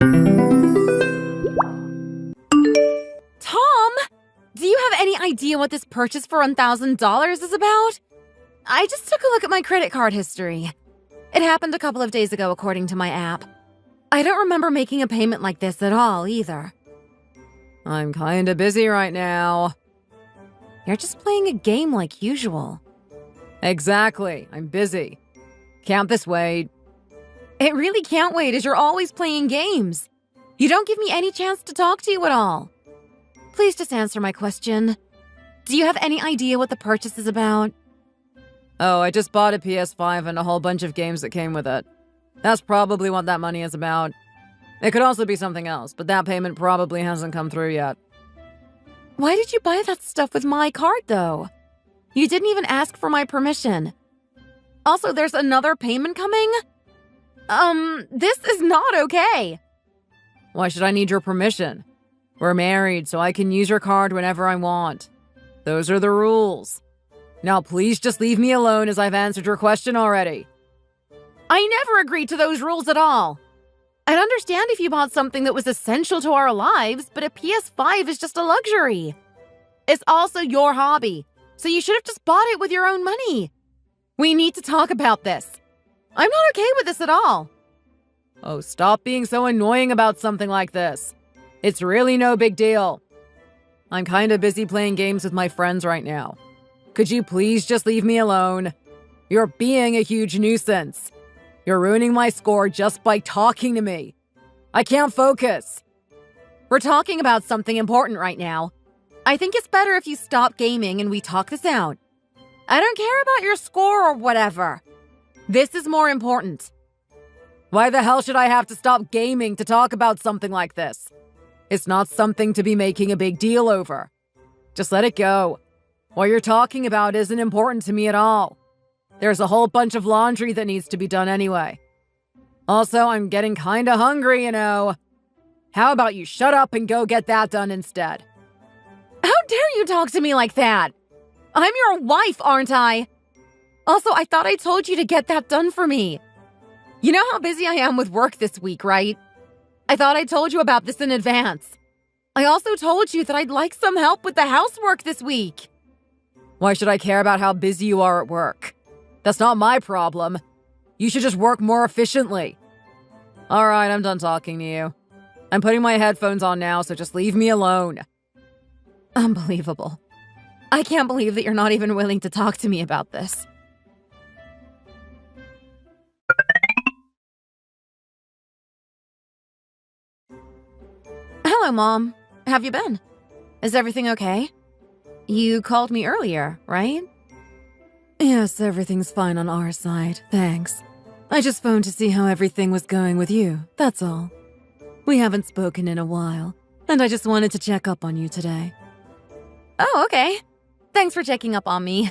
Tom! Do you have any idea what this purchase for $1,000 is about? I just took a look at my credit card history. It happened a couple of days ago according to my app. I don't remember making a payment like this at all, either. I'm kinda busy right now. You're just playing a game like usual. Exactly, I'm busy. Can't this wait? It really can't wait as you're always playing games. You don't give me any chance to talk to you at all. Please just answer my question. Do you have any idea what the purchase is about? Oh, I just bought a PS5 and a whole bunch of games that came with it. That's probably what that money is about. It could also be something else, but that payment probably hasn't come through yet. Why did you buy that stuff with my card, though? You didn't even ask for my permission. Also, there's another payment coming? This is not okay. Why should I need your permission? We're married, so I can use your card whenever I want. Those are the rules. Now please just leave me alone as I've answered your question already. I never agreed to those rules at all. I'd understand if you bought something that was essential to our lives, but a PS5 is just a luxury. It's also your hobby, so you should have just bought it with your own money. We need to talk about this. I'm not okay with this at all. Oh, stop being so annoying about something like this. It's really no big deal. I'm kinda busy playing games with my friends right now. Could you please just leave me alone? You're being a huge nuisance. You're ruining my score just by talking to me. I can't focus. We're talking about something important right now. I think it's better if you stop gaming and we talk this out. I don't care about your score or whatever. This is more important. Why the hell should I have to stop gaming to talk about something like this? It's not something to be making a big deal over. Just let it go. What you're talking about isn't important to me at all. There's a whole bunch of laundry that needs to be done anyway. Also, I'm getting kinda hungry, you know. How about you shut up and go get that done instead? How dare you talk to me like that? I'm your wife, aren't I? Also, I thought I told you to get that done for me. You know how busy I am with work this week, right? I thought I told you about this in advance. I also told you that I'd like some help with the housework this week. Why should I care about how busy you are at work? That's not my problem. You should just work more efficiently. Alright, I'm done talking to you. I'm putting my headphones on now, so just leave me alone. Unbelievable. I can't believe that you're not even willing to talk to me about this. Hello, Mom. Have you been? Is everything okay? You called me earlier, right? Yes, everything's fine on our side, thanks. I just phoned to see how everything was going with you, that's all. We haven't spoken in a while, and I just wanted to check up on you today. Oh, okay. Thanks for checking up on me.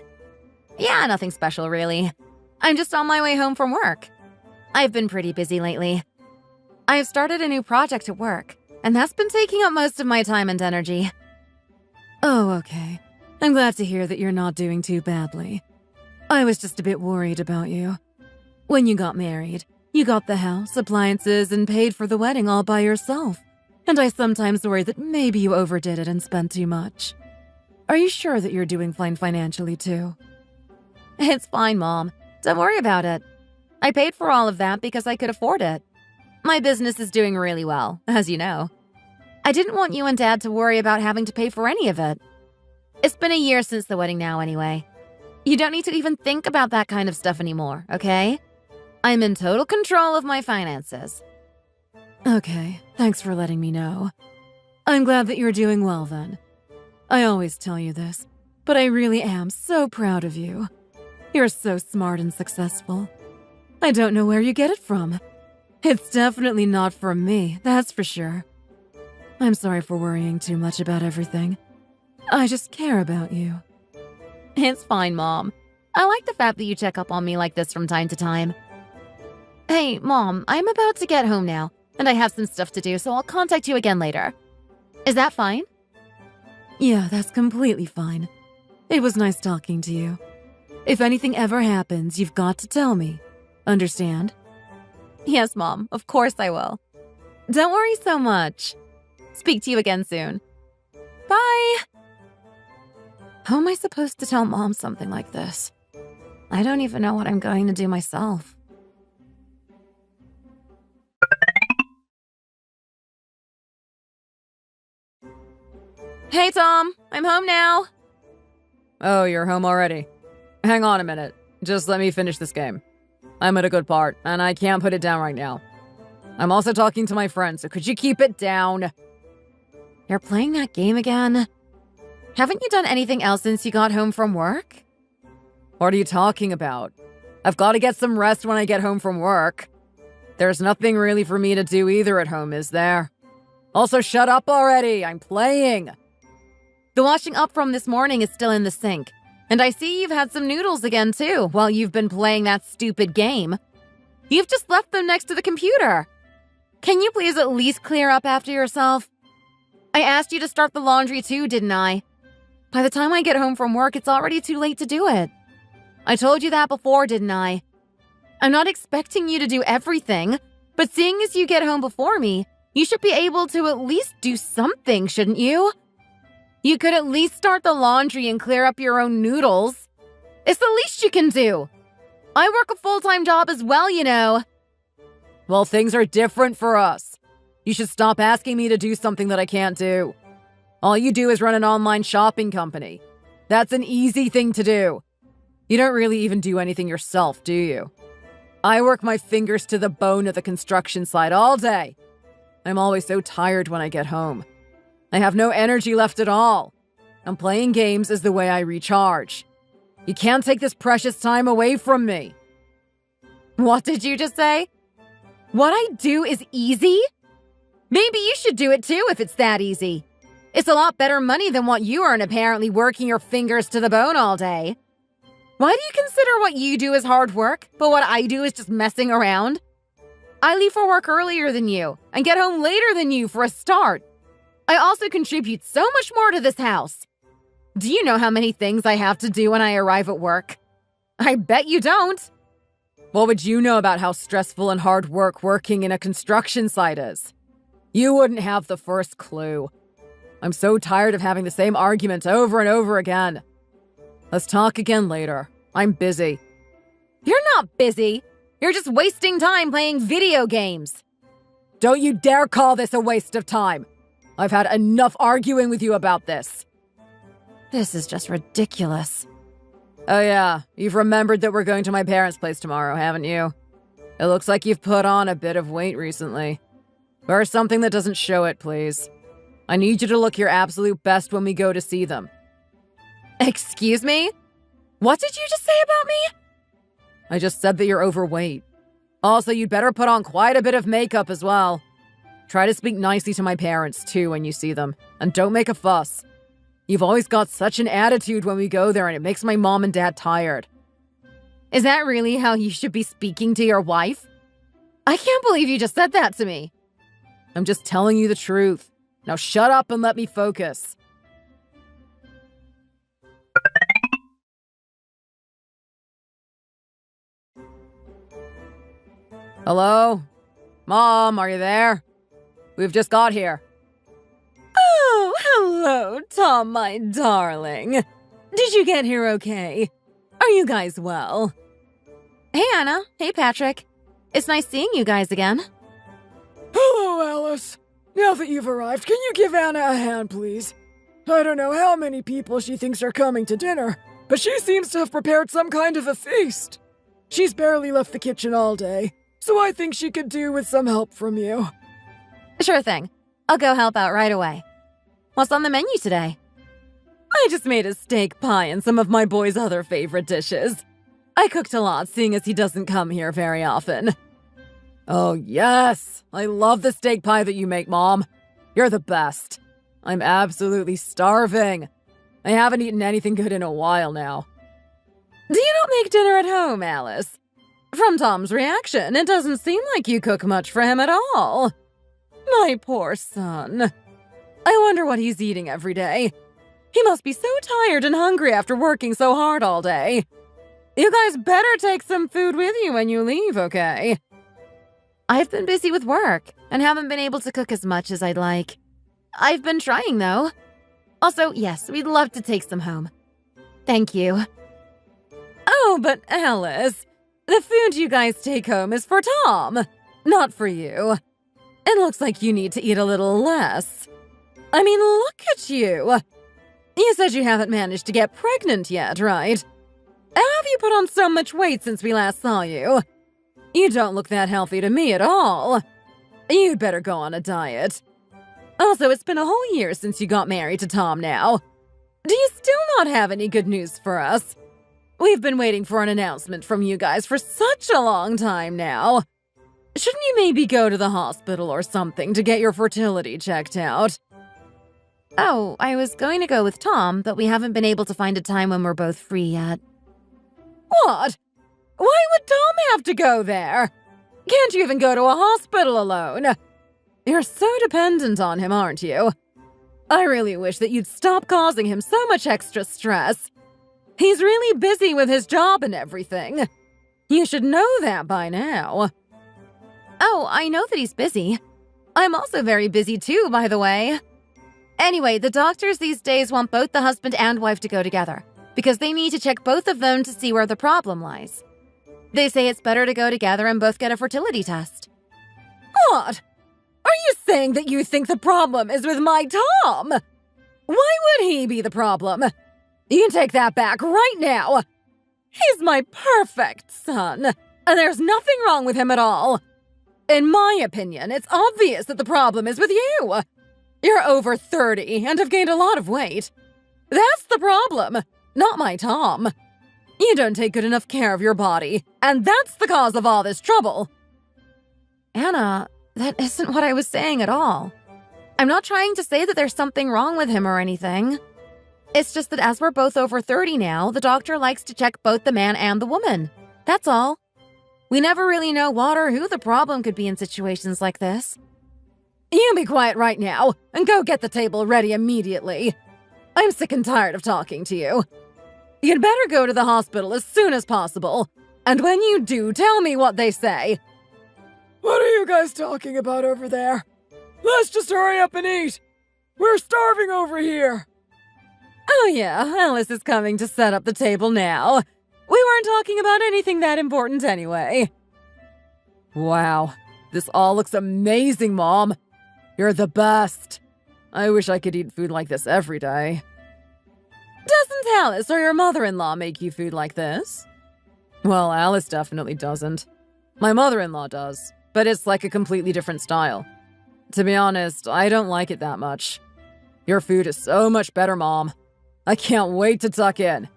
Yeah, nothing special, really. I'm just on my way home from work. I've been pretty busy lately. I've started a new project at work, and that's been taking up most of my time and energy. Oh, okay. I'm glad to hear that you're not doing too badly. I was just a bit worried about you. When you got married, you got the house, appliances, and paid for the wedding all by yourself. And I sometimes worry that maybe you overdid it and spent too much. Are you sure that you're doing fine financially, too? It's fine, Mom. Don't worry about it. I paid for all of that because I could afford it. My business is doing really well, as you know. I didn't want you and Dad to worry about having to pay for any of it. It's been a year since the wedding now, anyway. You don't need to even think about that kind of stuff anymore, okay? I'm in total control of my finances. Okay, thanks for letting me know. I'm glad that you're doing well, then. I always tell you this, but I really am so proud of you. You're so smart and successful. I don't know where you get it from. It's definitely not from me, that's for sure. I'm sorry for worrying too much about everything. I just care about you. It's fine, Mom. I like the fact that you check up on me like this from time to time. Hey, Mom, I'm about to get home now, and I have some stuff to do, so I'll contact you again later. Is that fine? Yeah, that's completely fine. It was nice talking to you. If anything ever happens, you've got to tell me. Understand? Yes, Mom. Of course I will. Don't worry so much. Speak to you again soon. Bye! How am I supposed to tell Mom something like this? I don't even know what I'm going to do myself. Hey, Tom. I'm home now. Oh, you're home already? Hang on a minute. Just let me finish this game. I'm at a good part, and I can't put it down right now. I'm also talking to my friend, so could you keep it down? You're playing that game again? Haven't you done anything else since you got home from work? What are you talking about? I've got to get some rest when I get home from work. There's nothing really for me to do either at home, is there? Also, shut up already! I'm playing! The washing up from this morning is still in the sink. And I see you've had some noodles again, too, while you've been playing that stupid game. You've just left them next to the computer. Can you please at least clear up after yourself? I asked you to start the laundry too, didn't I? By the time I get home from work, it's already too late to do it. I told you that before, didn't I? I'm not expecting you to do everything, but seeing as you get home before me, you should be able to at least do something, shouldn't you? You could at least start the laundry and clear up your own noodles. It's the least you can do. I work a full-time job as well, you know. Well, things are different for us. You should stop asking me to do something that I can't do. All you do is run an online shopping company. That's an easy thing to do. You don't really even do anything yourself, do you? I work my fingers to the bone at the construction site all day. I'm always so tired when I get home. I have no energy left at all. And playing games is the way I recharge. You can't take this precious time away from me. What did you just say? What I do is easy? Maybe you should do it too if it's that easy. It's a lot better money than what you earn apparently working your fingers to the bone all day. Why do you consider what you do as hard work, but what I do is just messing around? I leave for work earlier than you and get home later than you for a start. I also contribute so much more to this house. Do you know how many things I have to do when I arrive at work? I bet you don't. What would you know about how stressful and hard work working in a construction site is? You wouldn't have the first clue. I'm so tired of having the same argument over and over again. Let's talk again later. I'm busy. You're not busy. You're just wasting time playing video games. Don't you dare call this a waste of time. I've had enough arguing with you about this. This is just ridiculous. Oh yeah, you've remembered that we're going to my parents' place tomorrow, haven't you? It looks like you've put on a bit of weight recently. Wear something that doesn't show it, please. I need you to look your absolute best when we go to see them. Excuse me? What did you just say about me? I just said that you're overweight. Also, you'd better put on quite a bit of makeup as well. Try to speak nicely to my parents, too, when you see them. And don't make a fuss. You've always got such an attitude when we go there, and it makes my mom and dad tired. Is that really how you should be speaking to your wife? I can't believe you just said that to me. I'm just telling you the truth. Now shut up and let me focus. Hello? Mom, are you there? We've just got here. Oh, hello, Tom, my darling. Did you get here okay? Are you guys well? Hey, Anna. Hey, Patrick. It's nice seeing you guys again. Hello, Alice. Now that you've arrived, can you give Anna a hand, please? I don't know how many people she thinks are coming to dinner, but she seems to have prepared some kind of a feast. She's barely left the kitchen all day, so I think she could do with some help from you. Sure thing. I'll go help out right away. What's on the menu today? I just made a steak pie and some of my boy's other favorite dishes. I cooked a lot, seeing as he doesn't come here very often. Oh, yes! I love the steak pie that you make, Mom. You're the best. I'm absolutely starving. I haven't eaten anything good in a while now. Do you not make dinner at home, Alice? From Tom's reaction, it doesn't seem like you cook much for him at all. My poor son. I wonder what he's eating every day. He must be so tired and hungry after working so hard all day. You guys better take some food with you when you leave, okay? I've been busy with work. and haven't been able to cook as much as I'd like. I've been trying, though. Also, yes, we'd love to take some home. Thank you. Oh, but Alice, the food you guys take home is for Tom, not for you. It looks like you need to eat a little less. I mean, look at you. You said you haven't managed to get pregnant yet, right? How have you put on so much weight since we last saw you? You don't look that healthy to me at all. You'd better go on a diet. Also, it's been a whole year since you got married to Tom now. Do you still not have any good news for us? We've been waiting for an announcement from you guys for such a long time now. Shouldn't you maybe go to the hospital or something to get your fertility checked out? Oh, I was going to go with Tom, but we haven't been able to find a time when we're both free yet. What? Why would Tom have to go there? Can't you even go to a hospital alone? You're so dependent on him, aren't you? I really wish that you'd stop causing him so much extra stress. He's really busy with his job and everything. You should know that by now. Oh, I know that he's busy. I'm also very busy too, by the way. Anyway, the doctors these days want both the husband and wife to go together, because they need to check both of them to see where the problem lies. They say it's better to go together and both get a fertility test. What? Are you saying that you think the problem is with my Tom? Why would he be the problem? You can take that back right now. He's my perfect son, and there's nothing wrong with him at all. In my opinion, it's obvious that the problem is with you. You're over 30 and have gained a lot of weight. That's the problem, not my Tom. You don't take good enough care of your body, and that's the cause of all this trouble. Anna, that isn't what I was saying at all. I'm not trying to say that there's something wrong with him or anything. It's just that as we're both over 30 now, the doctor likes to check both the man and the woman. That's all. We never really know what or who the problem could be in situations like this. You be quiet right now and go get the table ready immediately. I'm sick and tired of talking to you. You'd better go to the hospital as soon as possible. And when you do, tell me what they say. What are you guys talking about over there? Let's just hurry up and eat. We're starving over here. Oh yeah, Alice is coming to set up the table now. We weren't talking about anything that important anyway. Wow, this all looks amazing, Mom. You're the best. I wish I could eat food like this every day. Doesn't Alice or your mother-in-law make you food like this? Well, Alice definitely doesn't. My mother-in-law does, but it's like a completely different style. To be honest, I don't like it that much. Your food is so much better, Mom. I can't wait to tuck in.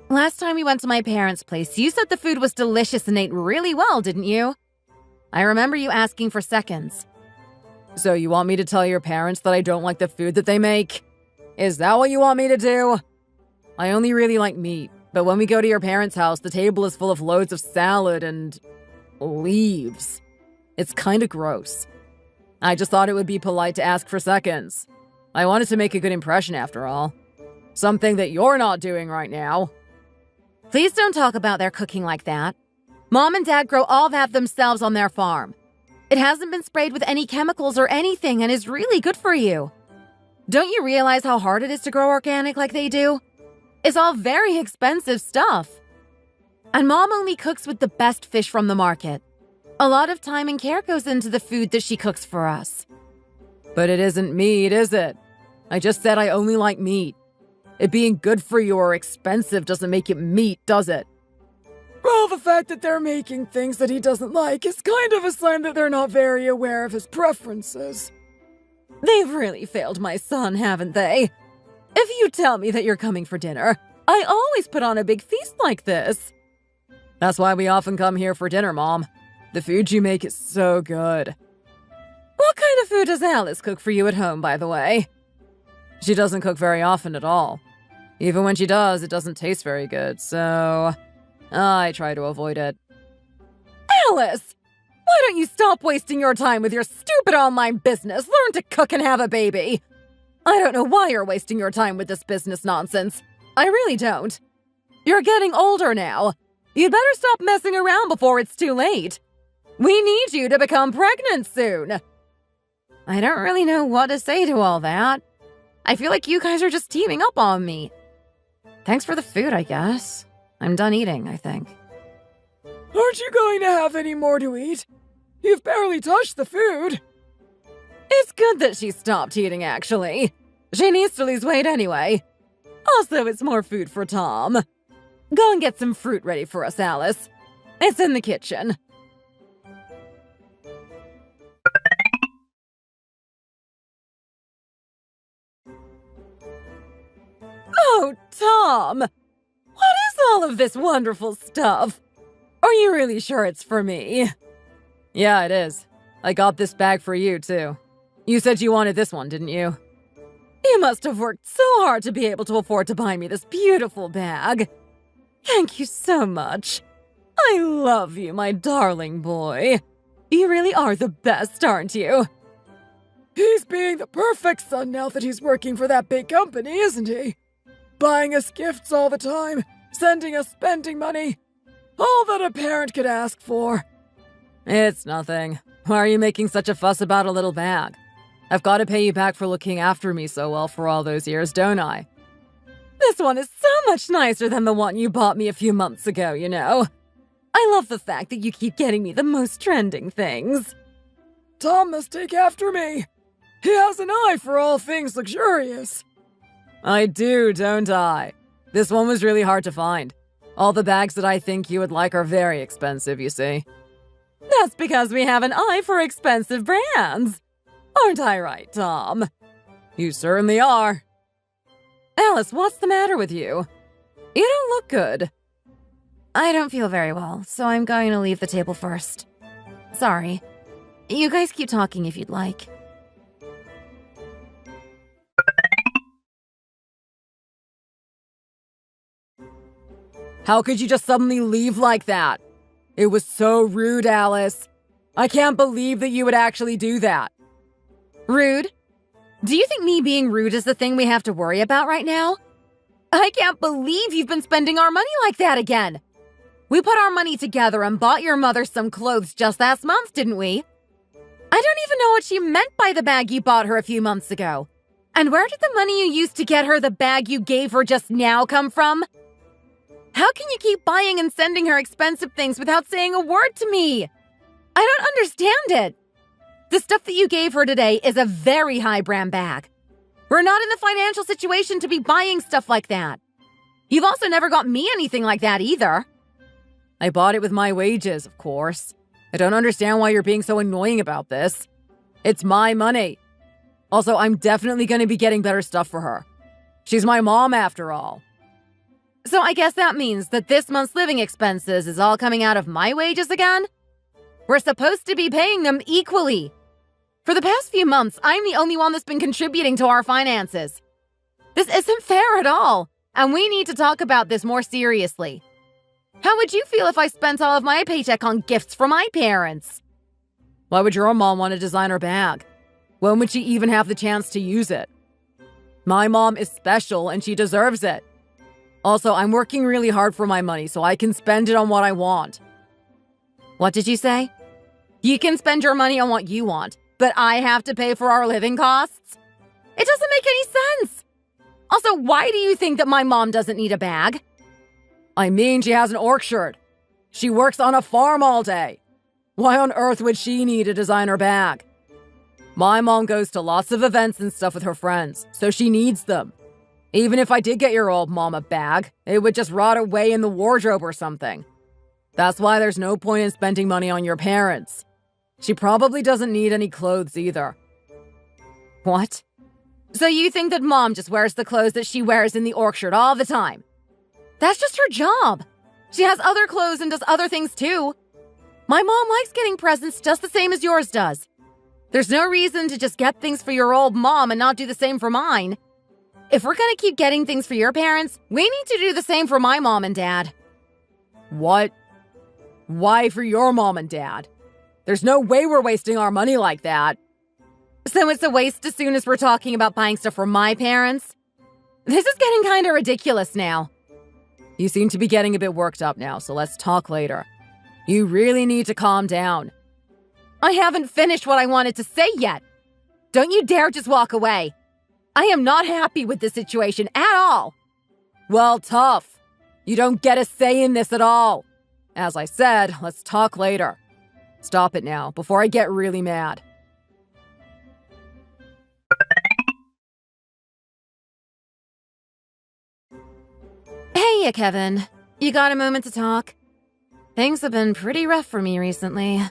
Last time we went to my parents' place, you said the food was delicious and ate really well, didn't you? I remember you asking for seconds. So you want me to tell your parents that I don't like the food that they make? Is that what you want me to do? I only really like meat, but when we go to your parents' house, the table is full of loads of salad and leaves. It's kinda gross. I just thought it would be polite to ask for seconds. I wanted to make a good impression after all. Something that you're not doing right now. Please don't talk about their cooking like that. Mom and Dad grow all that themselves on their farm. It hasn't been sprayed with any chemicals or anything and is really good for you. Don't you realize how hard it is to grow organic like they do? It's all very expensive stuff. And Mom only cooks with the best fish from the market. A lot of time and care goes into the food that she cooks for us. But it isn't meat, is it? I just said I only like meat. It being good for you or expensive doesn't make it meat, does it? Well, the fact that they're making things that he doesn't like is kind of a sign that they're not very aware of his preferences. They've really failed my son, haven't they? If you tell me that you're coming for dinner, I always put on a big feast like this. That's why we often come here for dinner, Mom. The food you make is so good. What kind of food does Alice cook for you at home, by the way? She doesn't cook very often at all. Even when she does, it doesn't taste very good, so I try to avoid it. Alice! Why don't you stop wasting your time with your stupid online business? Learn to cook and have a baby. I don't know why you're wasting your time with this business nonsense. I really don't. You're getting older now. You'd better stop messing around before it's too late. We need you to become pregnant soon. I don't really know what to say to all that. I feel like you guys are just teaming up on me. Thanks for the food, I guess. I'm done eating, I think. Aren't you going to have any more to eat? You've barely touched the food. It's good that she stopped eating, actually. She needs to lose weight anyway. Also, it's more food for Tom. Go and get some fruit ready for us, Alice. It's in the kitchen. Oh, Tom! What is all of this wonderful stuff? Are you really sure it's for me? Yeah, it is. I got this bag for you, too. You said you wanted this one, didn't you? You must have worked so hard to be able to afford to buy me this beautiful bag. Thank you so much. I love you, my darling boy. You really are the best, aren't you? He's being the perfect son now that he's working for that big company, isn't he? Buying us gifts all the time, sending us spending money. All that a parent could ask for. It's nothing. Why are you making such a fuss about a little bag? I've got to pay you back for looking after me so well for all those years, don't I? This one is so much nicer than the one you bought me a few months ago, you know. I love the fact that you keep getting me the most trending things. Tom must take after me. He has an eye for all things luxurious. I do, don't I? This one was really hard to find. All the bags that I think you would like are very expensive, you see. That's because we have an eye for expensive brands. Aren't I right, Tom? You certainly are. Alice, what's the matter with you? You don't look good. I don't feel very well, so I'm going to leave the table first. Sorry. You guys keep talking if you'd like. How could you just suddenly leave like that? It was so rude, Alice. I can't believe that you would actually do that. Rude? Do you think me being rude is the thing we have to worry about right now? I can't believe you've been spending our money like that again. We put our money together and bought your mother some clothes just last month, didn't we? I don't even know what she meant by the bag you bought her a few months ago. And where did the money you used to get her the bag you gave her just now come from? How can you keep buying and sending her expensive things without saying a word to me? I don't understand it. The stuff that you gave her today is a very high brand bag. We're not in the financial situation to be buying stuff like that. You've also never got me anything like that either. I bought it with my wages, of course. I don't understand why you're being so annoying about this. It's my money. Also, I'm definitely going to be getting better stuff for her. She's my mom after all. So I guess that means that this month's living expenses is all coming out of my wages again? We're supposed to be paying them equally. For the past few months, I'm the only one that's been contributing to our finances. This isn't fair at all, and we need to talk about this more seriously. How would you feel if I spent all of my paycheck on gifts for my parents? Why would your mom want a designer bag? When would she even have the chance to use it? My mom is special and she deserves it. Also, I'm working really hard for my money so I can spend it on what I want. What did you say? You can spend your money on what you want, but I have to pay for our living costs? It doesn't make any sense. Also, why do you think that my mom doesn't need a bag? I mean, she has an orchard. She works on a farm all day. Why on earth would she need a designer bag? My mom goes to lots of events and stuff with her friends, so she needs them. Even if I did get your old mom a bag, it would just rot away in the wardrobe or something. That's why there's no point in spending money on your parents. She probably doesn't need any clothes either. What? So you think that mom just wears the clothes that she wears in the orchard all the time? That's just her job. She has other clothes and does other things too. My mom likes getting presents just the same as yours does. There's no reason to just get things for your old mom and not do the same for mine. If we're gonna keep getting things for your parents, we need to do the same for my mom and dad. What? Why for your mom and dad? There's no way we're wasting our money like that. So it's a waste as soon as we're talking about buying stuff for my parents? This is getting kinda ridiculous now. You seem to be getting a bit worked up now, so let's talk later. You really need to calm down. I haven't finished what I wanted to say yet. Don't you dare just walk away. I am not happy with this situation at all. Well, tough. You don't get a say in this at all. As I said, let's talk later. Stop it now, before I get really mad. Hey, Kevin. You got a moment to talk? Things have been pretty rough for me recently.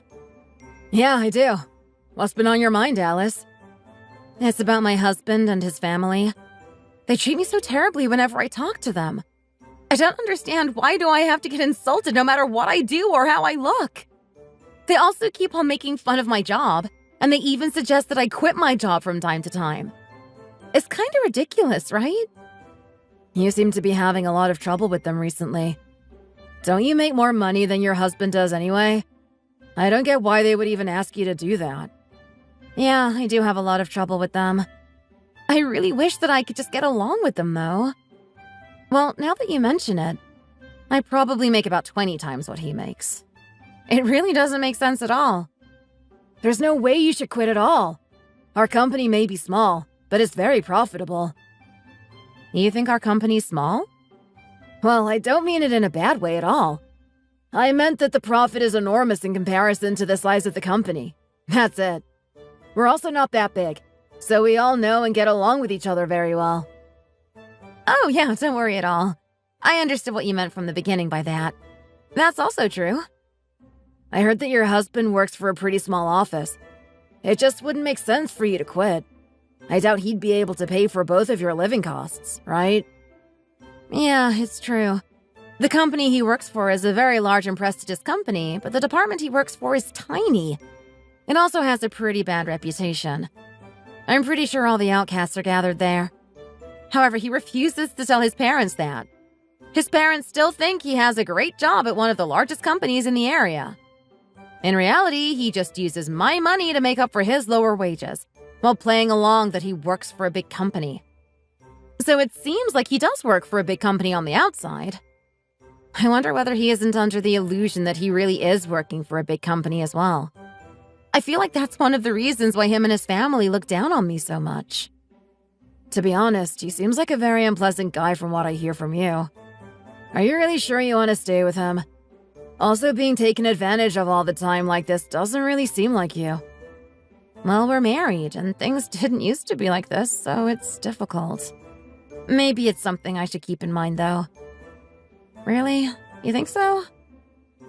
Yeah, I do. What's been on your mind, Alice? It's about my husband and his family. They treat me so terribly whenever I talk to them. I don't understand, why do I have to get insulted no matter what I do or how I look? They also keep on making fun of my job, and they even suggest that I quit my job from time to time. It's kind of ridiculous, right? You seem to be having a lot of trouble with them recently. Don't you make more money than your husband does anyway? I don't get why they would even ask you to do that. Yeah, I do have a lot of trouble with them. I really wish that I could just get along with them, though. Well, now that you mention it, I probably make about 20 times what he makes. It really doesn't make sense at all. There's no way you should quit at all. Our company may be small, but it's very profitable. You think our company's small? Well, I don't mean it in a bad way at all. I meant that the profit is enormous in comparison to the size of the company. That's it. We're also not that big, so we all know and get along with each other very well. Oh, yeah, don't worry at all. I understood what you meant from the beginning by that. That's also true. I heard that your husband works for a pretty small office. It just wouldn't make sense for you to quit. I doubt he'd be able to pay for both of your living costs, right? Yeah, it's true. The company he works for is a very large and prestigious company, but the department he works for is tiny. It also has a pretty bad reputation. I'm pretty sure all the outcasts are gathered there. However, he refuses to tell his parents that. His parents still think he has a great job at one of the largest companies in the area. In reality, he just uses my money to make up for his lower wages, while playing along that he works for a big company. So it seems like he does work for a big company on the outside. I wonder whether he isn't under the illusion that he really is working for a big company as well. I feel like that's one of the reasons why him and his family look down on me so much. To be honest, he seems like a very unpleasant guy from what I hear from you. Are you really sure you want to stay with him? Also, being taken advantage of all the time like this doesn't really seem like you. Well, we're married, and things didn't used to be like this, so it's difficult. Maybe it's something I should keep in mind, though. Really? You think so?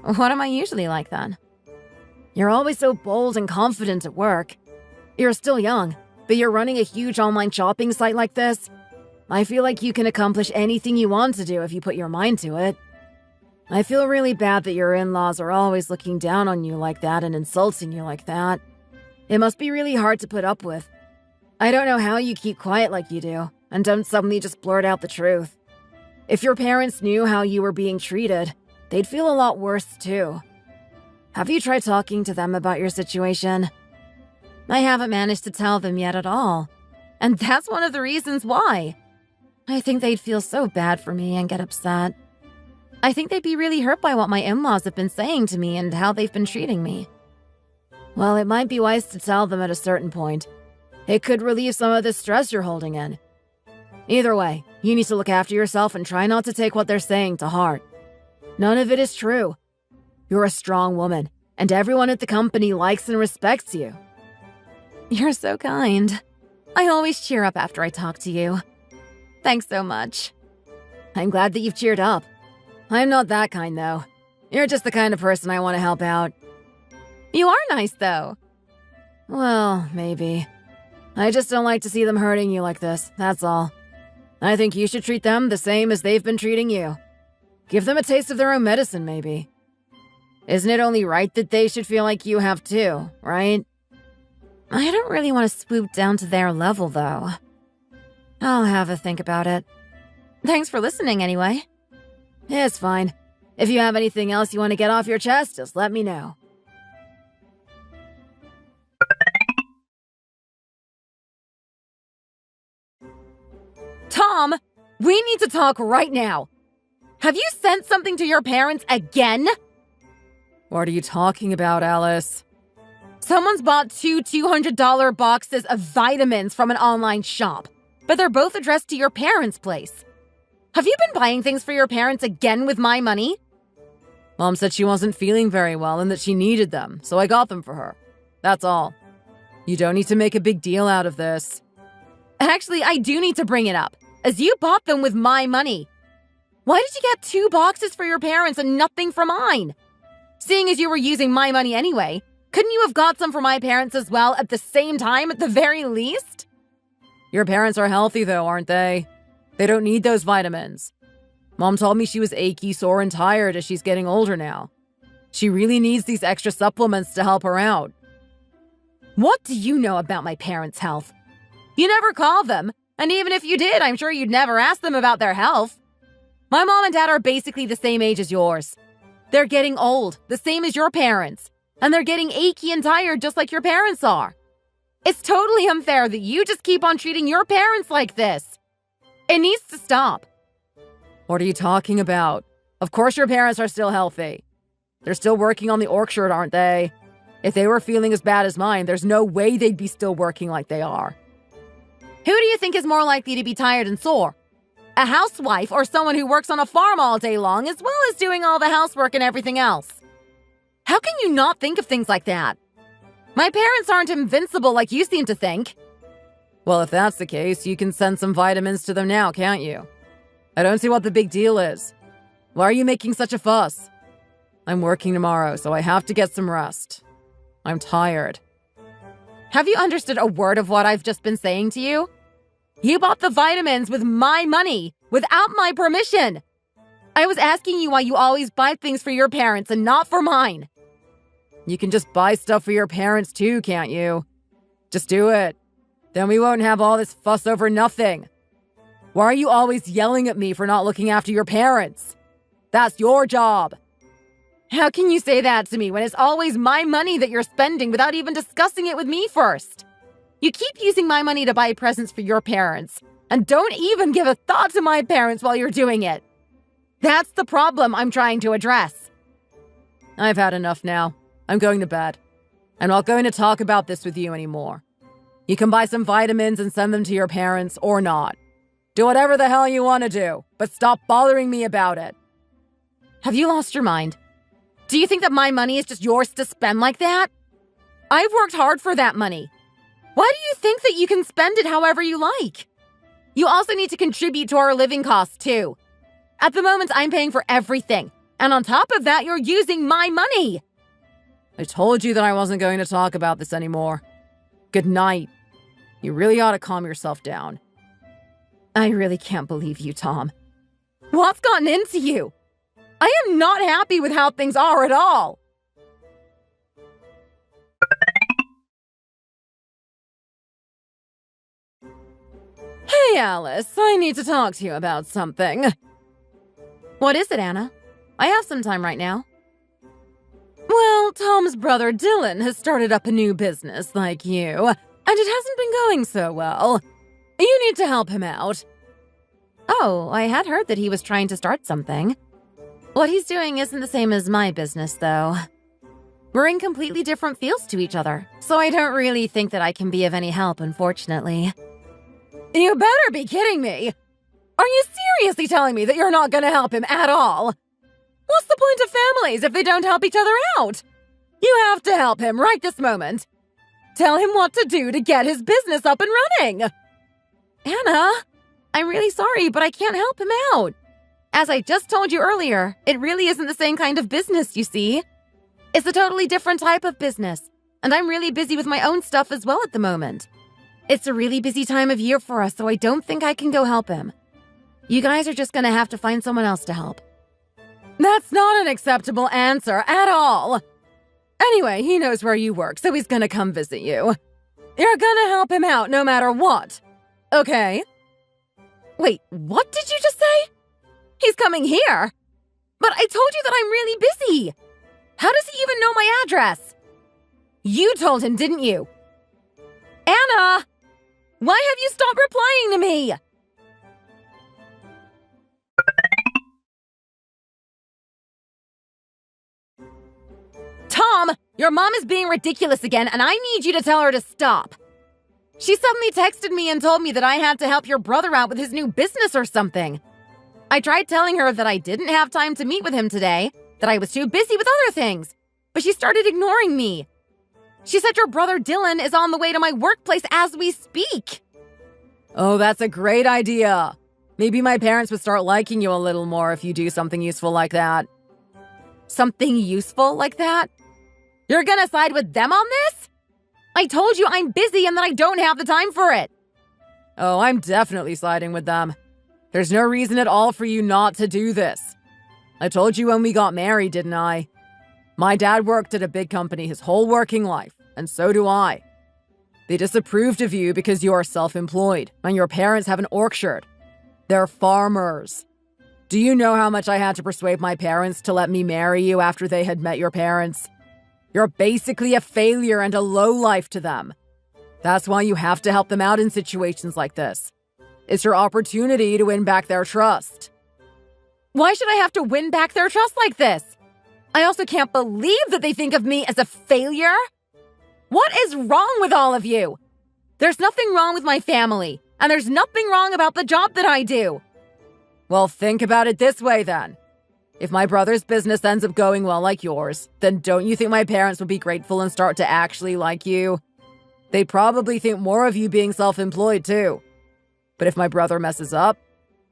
What am I usually like, then? You're always so bold and confident at work. You're still young, but you're running a huge online shopping site like this. I feel like you can accomplish anything you want to do if you put your mind to it. I feel really bad that your in-laws are always looking down on you like that and insulting you like that. It must be really hard to put up with. I don't know how you keep quiet like you do, and don't suddenly just blurt out the truth. If your parents knew how you were being treated, they'd feel a lot worse too. Have you tried talking to them about your situation? I haven't managed to tell them yet at all. And that's one of the reasons why. I think they'd feel so bad for me and get upset. I think they'd be really hurt by what my in-laws have been saying to me and how they've been treating me. Well, it might be wise to tell them at a certain point. It could relieve some of the stress you're holding in. Either way, you need to look after yourself and try not to take what they're saying to heart. None of it is true. You're a strong woman, and everyone at the company likes and respects you. You're so kind. I always cheer up after I talk to you. Thanks so much. I'm glad that you've cheered up. I'm not that kind, though. You're just the kind of person I want to help out. You are nice, though. Well, maybe. I just don't like to see them hurting you like this, that's all. I think you should treat them the same as they've been treating you. Give them a taste of their own medicine, maybe. Isn't it only right that they should feel like you have too, right? I don't really want to swoop down to their level, though. I'll have a think about it. Thanks for listening, anyway. It's fine. If you have anything else you want to get off your chest, just let me know. Tom, we need to talk right now. Have you sent something to your parents again? What are you talking about, Alice? Someone's bought two $200 boxes of vitamins from an online shop, but they're both addressed to your parents' place. Have you been buying things for your parents again with my money? Mom said she wasn't feeling very well and that she needed them, so I got them for her. That's all. You don't need to make a big deal out of this. Actually, I do need to bring it up, as you bought them with my money. Why did you get 2 boxes for your parents and nothing for mine? Seeing as you were using my money anyway, couldn't you have got some for my parents as well at the same time at the very least? Your parents are healthy though, aren't they? They don't need those vitamins. Mom told me she was achy, sore, and tired as she's getting older now. She really needs these extra supplements to help her out. What do you know about my parents' health? You never call them, and even if you did, I'm sure you'd never ask them about their health. My mom and dad are basically the same age as yours. They're getting old, the same as your parents, and they're getting achy and tired just like your parents are. It's totally unfair that you just keep on treating your parents like this. It needs to stop. What are you talking about? Of course your parents are still healthy. They're still working on the orchard, aren't they? If they were feeling as bad as mine, there's no way they'd be still working like they are. Who do you think is more likely to be tired and sore? A housewife or someone who works on a farm all day long as well as doing all the housework and everything else? How can you not think of things like that? My parents aren't invincible like you seem to think. Well, if that's the case, you can send some vitamins to them now, can't you? I don't see what the big deal is. Why are you making such a fuss? I'm working tomorrow, so I have to get some rest. I'm tired. Have you understood a word of what I've just been saying to you? You bought the vitamins with my money, without my permission. I was asking you why you always buy things for your parents and not for mine. You can just buy stuff for your parents too, can't you? Just do it. Then we won't have all this fuss over nothing. Why are you always yelling at me for not looking after your parents? That's your job. How can you say that to me when it's always my money that you're spending without even discussing it with me first? You keep using my money to buy presents for your parents, and don't even give a thought to my parents while you're doing it. That's the problem I'm trying to address. I've had enough now. I'm going to bed. I'm not going to talk about this with you anymore. You can buy some vitamins and send them to your parents or not. Do whatever the hell you want to do, but stop bothering me about it. Have you lost your mind? Do you think that my money is just yours to spend like that? I've worked hard for that money. Why do you think that you can spend it however you like? You also need to contribute to our living costs too. At the moment, I'm paying for everything. And on top of that, you're using my money. I told you that I wasn't going to talk about this anymore. Good night. You really ought to calm yourself down. I really can't believe you, Tom. What's gotten into you? I am not happy with how things are at all. Hey, Alice, I need to talk to you about something. What is it, Anna? I have some time right now. Well, Tom's brother Dylan has started up a new business like you, and it hasn't been going so well. You need to help him out. Oh, I had heard that he was trying to start something. What he's doing isn't the same as my business, though. We're in completely different fields to each other, so I don't really think that I can be of any help, unfortunately. You better be kidding me! Are you seriously telling me that you're not gonna help him at all? What's the point of families if they don't help each other out? You have to help him right this moment. Tell him what to do to get his business up and running. Anna, I'm really sorry, but I can't help him out. As I just told you earlier, it really isn't the same kind of business, you see. It's a totally different type of business, and I'm really busy with my own stuff as well at the moment. It's a really busy time of year for us, so I don't think I can go help him. You guys are just gonna have to find someone else to help. That's not an acceptable answer at all. Anyway, he knows where you work, so he's gonna come visit you. You're gonna help him out no matter what. Okay? Wait, what did you just say? He's coming here. But I told you that I'm really busy. How does he even know my address? You told him, didn't you? Anna! Why have you stopped replying to me? Tom, you're Your mom is being ridiculous again, and I need you to tell her to stop. She suddenly texted me and told me that I had to help your brother out with his new business or something. I tried telling her that I didn't have time to meet with him today, that I was too busy with other things, but she started ignoring me. She said your brother Dylan is on the way to my workplace as we speak. Oh, that's a great idea. Maybe my parents would start liking you a little more if you do something useful like that. Something useful like that? You're gonna side with them on this? I told you I'm busy and that I don't have the time for it. Oh, I'm definitely siding with them. There's no reason at all for you not to do this. I told you when we got married, didn't I? My dad worked at a big company his whole working life, and so do I. They disapproved of you because you are self-employed, and your parents have an orchard. They're farmers. Do you know how much I had to persuade my parents to let me marry you after they had met your parents? You're basically a failure and a lowlife to them. That's why you have to help them out in situations like this. It's your opportunity to win back their trust. Why should I have to win back their trust like this? I also can't believe that they think of me as a failure. What is wrong with all of you? There's nothing wrong with my family, and there's nothing wrong about the job that I do. Well, think about it this way then. If my brother's business ends up going well like yours, then don't you think my parents would be grateful and start to actually like you? They'd probably think more of you being self-employed too. But if my brother messes up,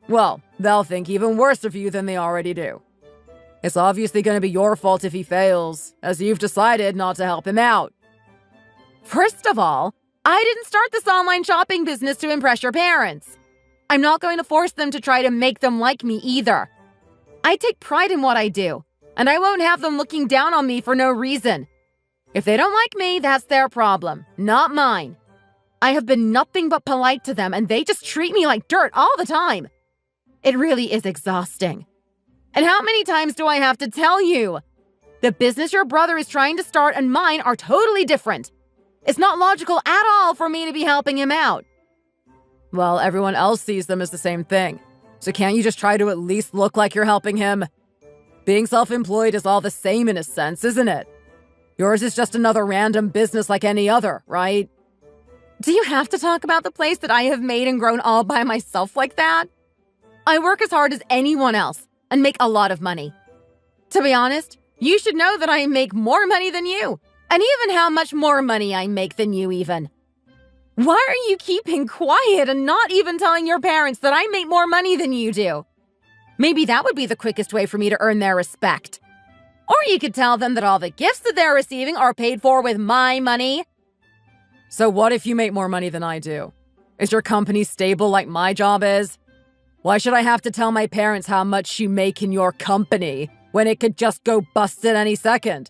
well, they'll think even worse of you than they already do. It's obviously going to be your fault if he fails, as you've decided not to help him out. First of all, I didn't start this online shopping business to impress your parents. I'm not going to force them to try to make them like me either. I take pride in what I do, and I won't have them looking down on me for no reason. If they don't like me, that's their problem, not mine. I have been nothing but polite to them, and they just treat me like dirt all the time. It really is exhausting. And how many times do I have to tell you? The business your brother is trying to start and mine are totally different. It's not logical at all for me to be helping him out. Well, everyone else sees them as the same thing. So can't you just try to at least look like you're helping him? Being self-employed is all the same in a sense, isn't it? Yours is just another random business like any other, right? Do you have to talk about the place that I have made and grown all by myself like that? I work as hard as anyone else and make a lot of money. To be honest, you should know that I make more money than you, and even how much more money I make than you even. Why are you keeping quiet and not even telling your parents that I make more money than you do? Maybe that would be the quickest way for me to earn their respect. Or you could tell them that all the gifts that they're receiving are paid for with my money. So what if you make more money than I do? Is your company stable like my job is? Why should I have to tell my parents how much you make in your company when it could just go bust at any second?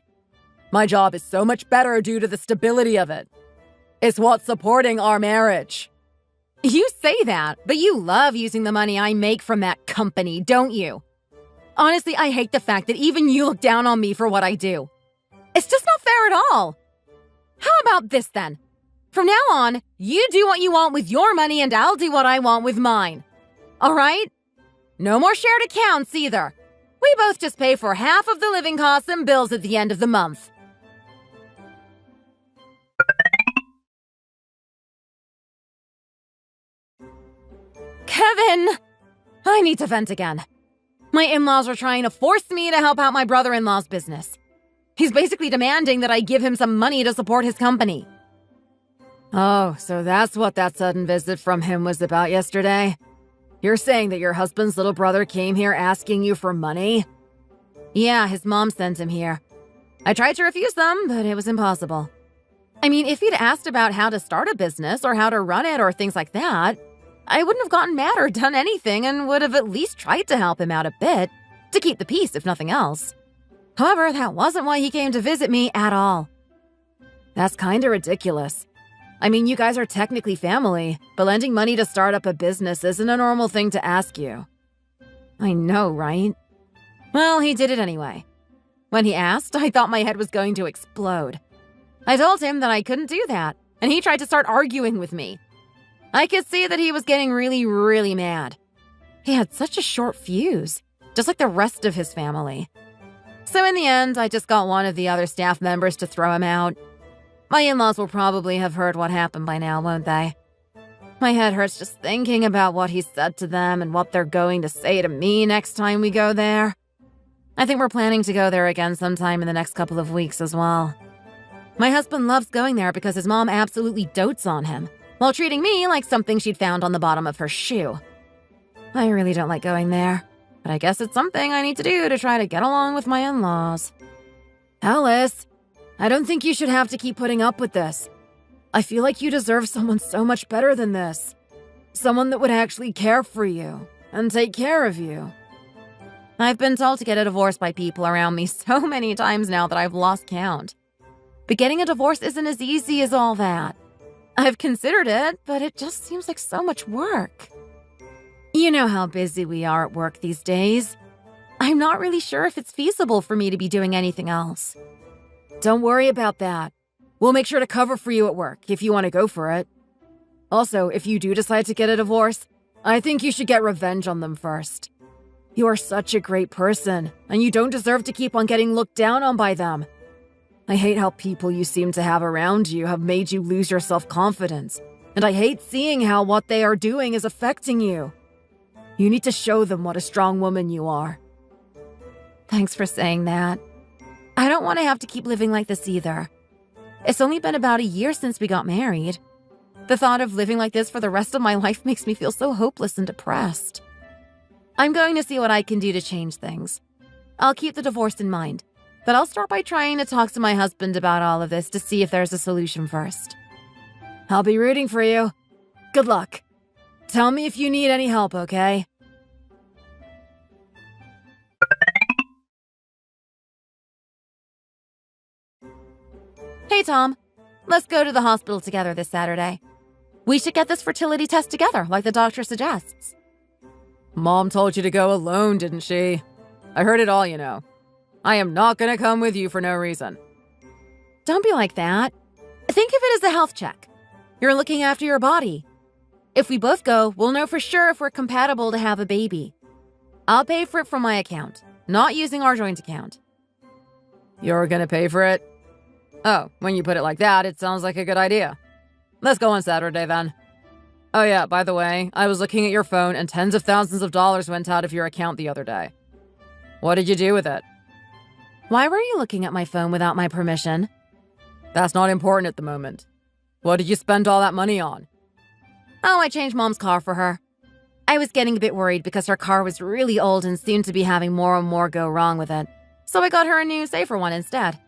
My job is so much better due to the stability of it. It's what's supporting our marriage. You say that, but you love using the money I make from that company, don't you? Honestly, I hate the fact that even you look down on me for what I do. It's just not fair at all. How about this then? From now on, you do what you want with your money and I'll do what I want with mine. All right? No more shared accounts either. We both just pay for half of the living costs and bills at the end of the month. Kevin! I need to vent again. My in-laws are trying to force me to help out my brother-in-law's business. He's basically demanding that I give him some money to support his company. Oh, so that's what that sudden visit from him was about yesterday? You're saying that your husband's little brother came here asking you for money? Yeah, his mom sent him here. I tried to refuse them, but it was impossible. I mean, if he'd asked about how to start a business or how to run it or things like that, I wouldn't have gotten mad or done anything and would have at least tried to help him out a bit, to keep the peace if nothing else. However, that wasn't why he came to visit me at all. That's kinda ridiculous. I mean, you guys are technically family, but lending money to start up a business isn't a normal thing to ask you. I know, right? Well, he did it anyway. When he asked, I thought my head was going to explode. I told him that I couldn't do that, and he tried to start arguing with me. I could see that he was getting really, really mad. He had such a short fuse, just like the rest of his family. So in the end, I just got one of the other staff members to throw him out. My in-laws will probably have heard what happened by now, won't they? My head hurts just thinking about what he said to them and what they're going to say to me next time we go there. I think we're planning to go there again sometime in the next couple of weeks as well. My husband loves going there because his mom absolutely dotes on him, while treating me like something she'd found on the bottom of her shoe. I really don't like going there, but I guess it's something I need to do to try to get along with my in-laws. Alice, I don't think you should have to keep putting up with this. I feel like you deserve someone so much better than this. Someone that would actually care for you and take care of you. I've been told to get a divorce by people around me so many times now that I've lost count. But getting a divorce isn't as easy as all that. I've considered it, but it just seems like so much work. You know how busy we are at work these days. I'm not really sure if it's feasible for me to be doing anything else. Don't worry about that. We'll make sure to cover for you at work if you want to go for it. Also, if you do decide to get a divorce, I think you should get revenge on them first. You are such a great person, and you don't deserve to keep on getting looked down on by them. I hate how people you seem to have around you have made you lose your self-confidence, and I hate seeing how what they are doing is affecting you. You need to show them what a strong woman you are. Thanks for saying that. I don't want to have to keep living like this either. It's only been about a year since we got married. The thought of living like this for the rest of my life makes me feel so hopeless and depressed. I'm going to see what I can do to change things. I'll keep the divorce in mind, but I'll start by trying to talk to my husband about all of this to see if there's a solution first. I'll be rooting for you. Good luck. Tell me if you need any help, okay? Hey, Tom. Let's go to the hospital together this Saturday. We should get this fertility test together, like the doctor suggests. Mom told you to go alone, didn't she? I heard it all, you know. I am not gonna come with you for no reason. Don't be like that. Think of it as a health check. You're looking after your body. If we both go, we'll know for sure if we're compatible to have a baby. I'll pay for it from my account, not using our joint account. You're gonna pay for it? Oh, when you put it like that, it sounds like a good idea. Let's go on Saturday, then. Oh yeah, by the way, I was looking at your phone and tens of thousands of dollars went out of your account the other day. What did you do with it? Why were you looking at my phone without my permission? That's not important at the moment. What did you spend all that money on? Oh, I changed Mom's car for her. I was getting a bit worried because her car was really old and seemed to be having more and more go wrong with it. So I got her a new, safer one instead.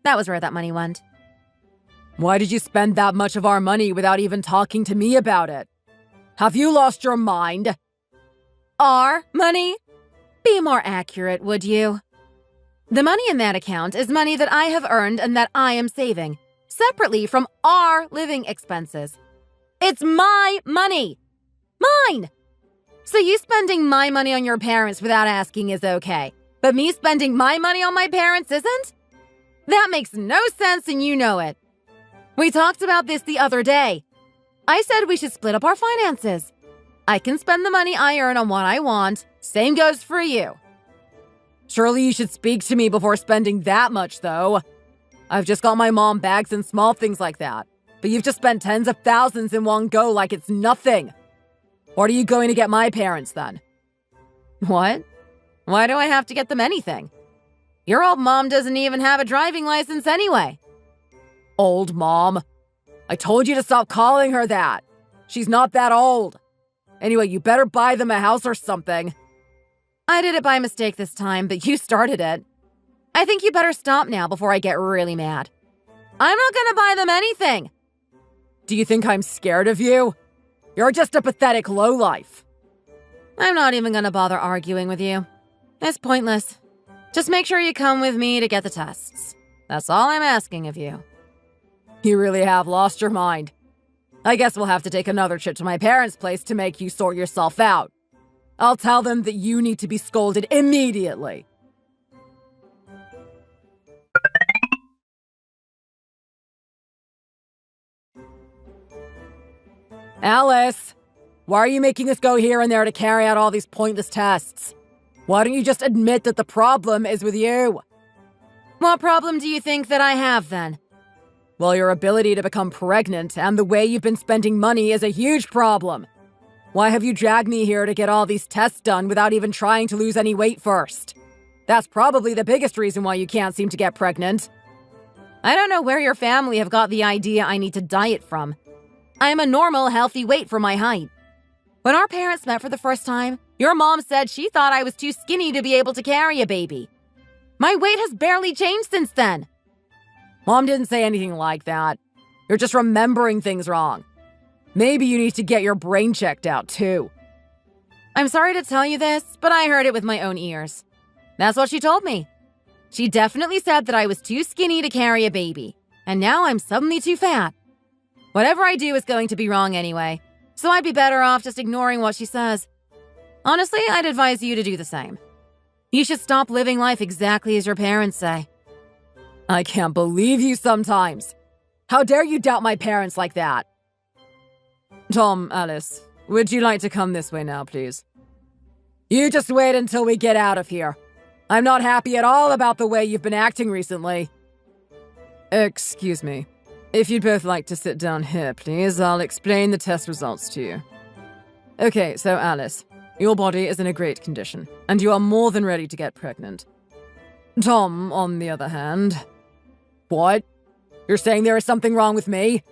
That was where that money went. Why did you spend that much of our money without even talking to me about it? Have you lost your mind? Our money? Be more accurate, would you? The money in that account is money that I have earned and that I am saving, separately from our living expenses. It's my money. Mine! So you spending my money on your parents without asking is okay, but me spending my money on my parents isn't? That makes no sense and you know it. We talked about this the other day. I said we should split up our finances. I can spend the money I earn on what I want. Same goes for you. Surely you should speak to me before spending that much, though. I've just got my mom bags and small things like that. But you've just spent tens of thousands in one go like it's nothing. What are you going to get my parents, then? What? Why do I have to get them anything? Your old mom doesn't even have a driving license anyway. Old mom? I told you to stop calling her that. She's not that old. Anyway, you better buy them a house or something. I did it by mistake this time, but you started it. I think you better stop now before I get really mad. I'm not gonna buy them anything. Do you think I'm scared of you? You're just a pathetic lowlife. I'm not even gonna bother arguing with you. It's pointless. Just make sure you come with me to get the tests. That's all I'm asking of you. You really have lost your mind. I guess we'll have to take another trip to my parents' place to make you sort yourself out. I'll tell them that you need to be scolded immediately. Alice, why are you making us go here and there to carry out all these pointless tests? Why don't you just admit that the problem is with you? What problem do you think that I have, then? Well, your ability to become pregnant and the way you've been spending money is a huge problem. Why have you dragged me here to get all these tests done without even trying to lose any weight first? That's probably the biggest reason why you can't seem to get pregnant. I don't know where your family have got the idea I need to diet from. I am a normal, healthy weight for my height. When our parents met for the first time, your mom said she thought I was too skinny to be able to carry a baby. My weight has barely changed since then. Mom didn't say anything like that. You're just remembering things wrong. Maybe you need to get your brain checked out, too. I'm sorry to tell you this, but I heard it with my own ears. That's what she told me. She definitely said that I was too skinny to carry a baby, and now I'm suddenly too fat. Whatever I do is going to be wrong anyway, so I'd be better off just ignoring what she says. Honestly, I'd advise you to do the same. You should stop living life exactly as your parents say. I can't believe you sometimes. How dare you doubt my parents like that? Tom, Alice, would you like to come this way now, please? You just wait until we get out of here. I'm not happy at all about the way you've been acting recently. Excuse me. If you'd both like to sit down here, please, I'll explain the test results to you. Okay, so Alice, your body is in a great condition, and you are more than ready to get pregnant. Tom, on the other hand... What? You're saying there is something wrong with me?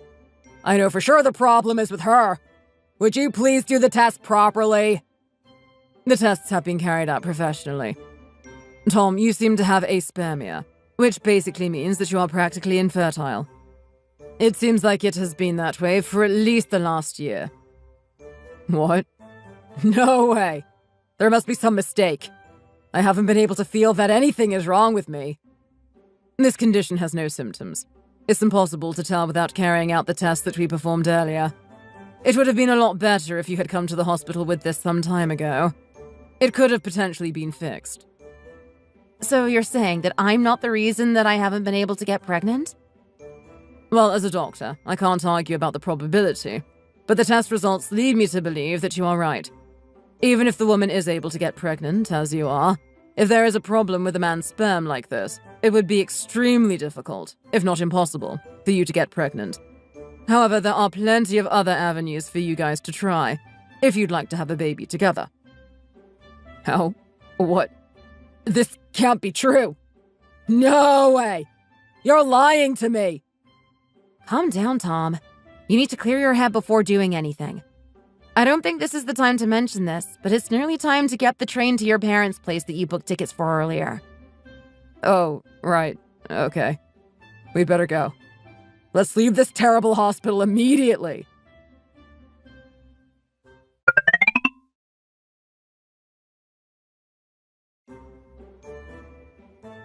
I know for sure the problem is with her. Would you please do the test properly? The tests have been carried out professionally. Tom, you seem to have aspermia, which basically means that you are practically infertile. It seems like it has been that way for at least the last year. What? No way. There must be some mistake. I haven't been able to feel that anything is wrong with me. This condition has no symptoms. It's impossible to tell without carrying out the test that we performed earlier. It would have been a lot better if you had come to the hospital with this some time ago. It could have potentially been fixed. So you're saying that I'm not the reason that I haven't been able to get pregnant? Well, as a doctor, I can't argue about the probability, but the test results lead me to believe that you are right. Even if the woman is able to get pregnant, as you are, if there is a problem with a man's sperm like this, it would be extremely difficult, if not impossible, for you to get pregnant. However, there are plenty of other avenues for you guys to try, if you'd like to have a baby together. How? What? This can't be true. No way! You're lying to me! Calm down, Tom. You need to clear your head before doing anything. I don't think this is the time to mention this, but it's nearly time to get the train to your parents' place that you booked tickets for earlier. Oh, right. Okay. We better go. Let's leave this terrible hospital immediately.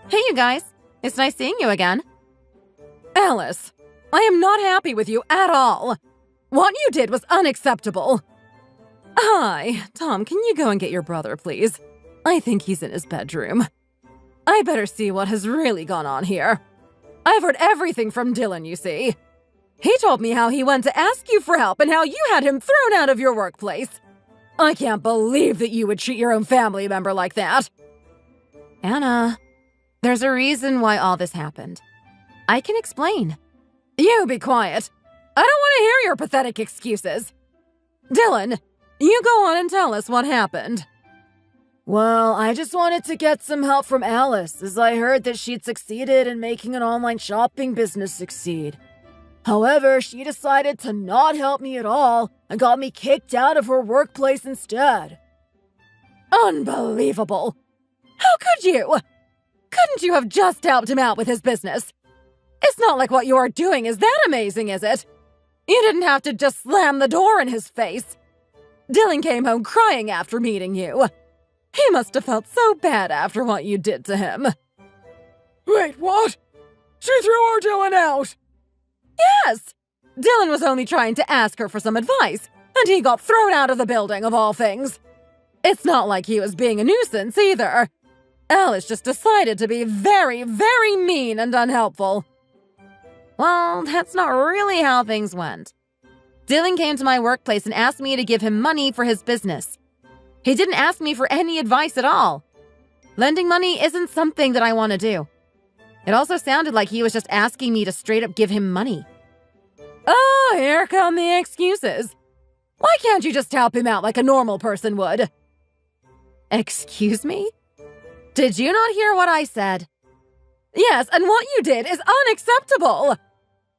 Hey, you guys. It's nice seeing you again. Alice, I am not happy with you at all. What you did was unacceptable. Hi, Tom, can you go and get your brother, please? I think he's in his bedroom. I better see what has really gone on here. I've heard everything from Dylan, you see. He told me how he went to ask you for help and how you had him thrown out of your workplace. I can't believe that you would treat your own family member like that. Anna, there's a reason why all this happened. I can explain. You be quiet. I don't want to hear your pathetic excuses. Dylan, you go on and tell us what happened. Well, I just wanted to get some help from Alice, as I heard that she'd succeeded in making an online shopping business succeed. However, she decided to not help me at all and got me kicked out of her workplace instead. Unbelievable! How could you? Couldn't you have just helped him out with his business? It's not like what you're doing is that amazing, is it? You didn't have to just slam the door in his face. Dylan came home crying after meeting you. He must have felt so bad after what you did to him. Wait, what? She threw our Dylan out! Yes! Dylan was only trying to ask her for some advice, and he got thrown out of the building, of all things. It's not like he was being a nuisance, either. Alice just decided to be very, very mean and unhelpful. Well, that's not really how things went. Dylan came to my workplace and asked me to give him money for his business. He didn't ask me for any advice at all. Lending money isn't something that I want to do. It also sounded like he was just asking me to straight up give him money. Oh, here come the excuses. Why can't you just help him out like a normal person would? Excuse me? Did you not hear what I said? Yes, and what you did is unacceptable.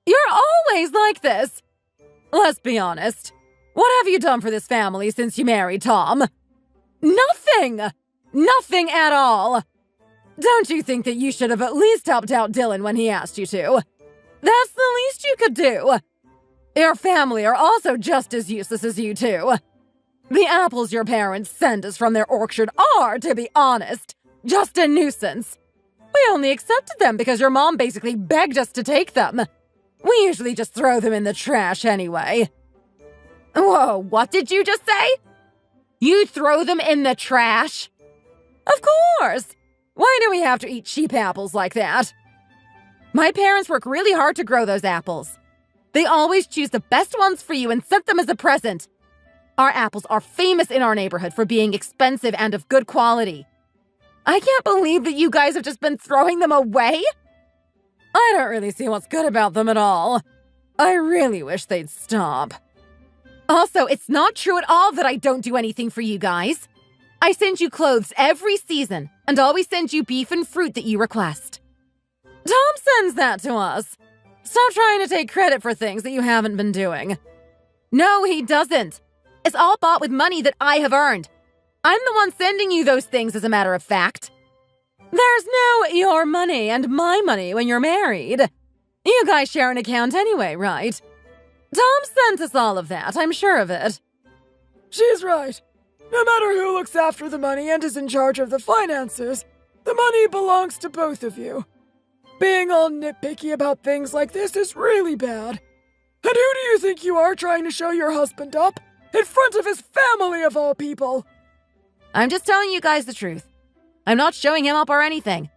You're always like this. Let's be honest. What have you done for this family since you married Tom? Nothing! Nothing at all! Don't you think that you should have at least helped out Dylan when he asked you to? That's the least you could do. Your family are also just as useless as you two. The apples your parents send us from their orchard are, to be honest, just a nuisance. We only accepted them because your mom basically begged us to take them. We usually just throw them in the trash anyway. Whoa, what did you just say? You throw them in the trash? Of course! Why do we have to eat cheap apples like that? My parents work really hard to grow those apples. They always choose the best ones for you and sent them as a present. Our apples are famous in our neighborhood for being expensive and of good quality. I can't believe that you guys have just been throwing them away. I don't really see what's good about them at all. I really wish they'd stop. Also, it's not true at all that I don't do anything for you guys. I send you clothes every season and always send you beef and fruit that you request. Tom sends that to us. Stop trying to take credit for things that you haven't been doing. No, he doesn't. It's all bought with money that I have earned. I'm the one sending you those things, as a matter of fact. There's no your money and my money when you're married. You guys share an account anyway, right? Tom sent us all of that, I'm sure of it. She's right. No matter who looks after the money and is in charge of the finances, the money belongs to both of you. Being all nitpicky about things like this is really bad. And who do you think you are trying to show your husband up? In front of his family, of all people! I'm just telling you guys the truth. I'm not showing him up or anything.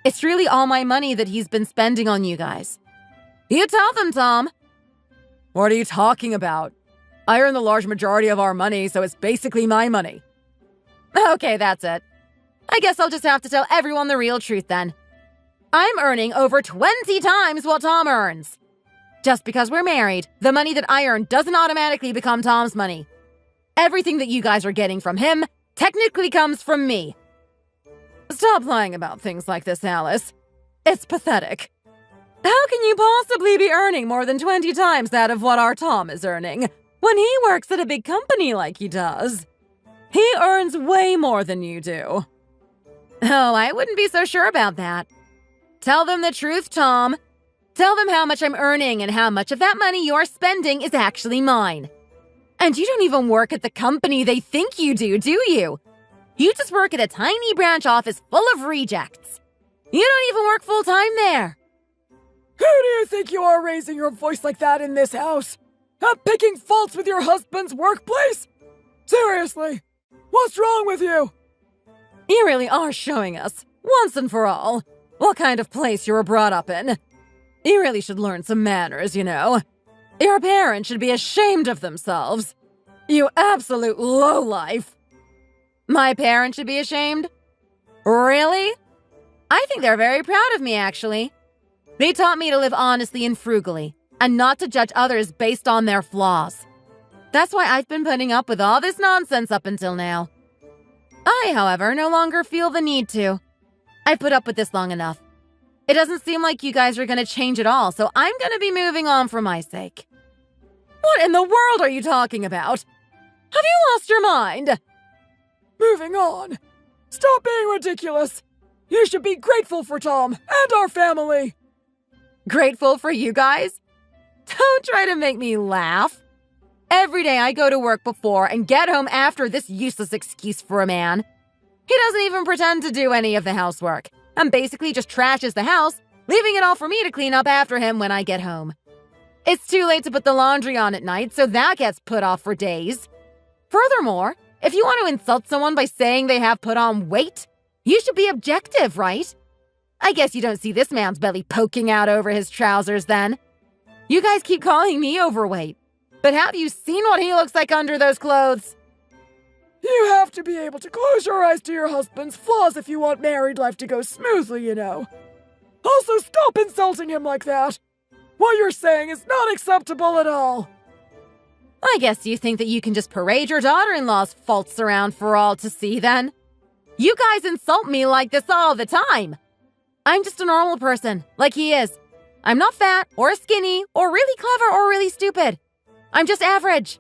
It's really all my money that he's been spending on you guys. You tell them, Tom. What are you talking about? I earn the large majority of our money, so it's basically my money. Okay, that's it. I guess I'll just have to tell everyone the real truth then. I'm earning over 20 times what Tom earns. Just because we're married, the money that I earn doesn't automatically become Tom's money. Everything that you guys are getting from him technically comes from me. Stop lying about things like this, Alice. It's pathetic. How can you possibly be earning more than 20 times that of what our Tom is earning when he works at a big company like he does? He earns way more than you do. Oh, I wouldn't be so sure about that. Tell them the truth, Tom. Tell them how much I'm earning and how much of that money you're spending is actually mine. And you don't even work at the company they think you do you? You just work at a tiny branch office full of rejects. You don't even work full-time there. Who do you think you are raising your voice like that in this house? Picking faults with your husband's workplace? Seriously, what's wrong with you? You really are showing us, once and for all, what kind of place you were brought up in. You really should learn some manners, you know. Your parents should be ashamed of themselves. You absolute lowlife. My parents should be ashamed? Really? I think they're very proud of me, actually. They taught me to live honestly and frugally, and not to judge others based on their flaws. That's why I've been putting up with all this nonsense up until now. I, however, no longer feel the need to. I've put up with this long enough. It doesn't seem like you guys are going to change at all, so I'm going to be moving on for my sake. What in the world are you talking about? Have you lost your mind? Moving on. Stop being ridiculous. You should be grateful for Tom and our family. Grateful for you guys? Don't try to make me laugh. Every day I go to work before and get home after this useless excuse for a man. He doesn't even pretend to do any of the housework and basically just trashes the house, leaving it all for me to clean up after him when I get home. It's too late to put the laundry on at night, so that gets put off for days. Furthermore, if you want to insult someone by saying they have put on weight, you should be objective, right? I guess you don't see this man's belly poking out over his trousers then. You guys keep calling me overweight, but have you seen what he looks like under those clothes? You have to be able to close your eyes to your husband's flaws if you want married life to go smoothly, you know. Also, stop insulting him like that! What you're saying is not acceptable at all! I guess you think that you can just parade your daughter-in-law's faults around for all to see, then? You guys insult me like this all the time! I'm just a normal person, like he is. I'm not fat, or skinny, or really clever, or really stupid. I'm just average.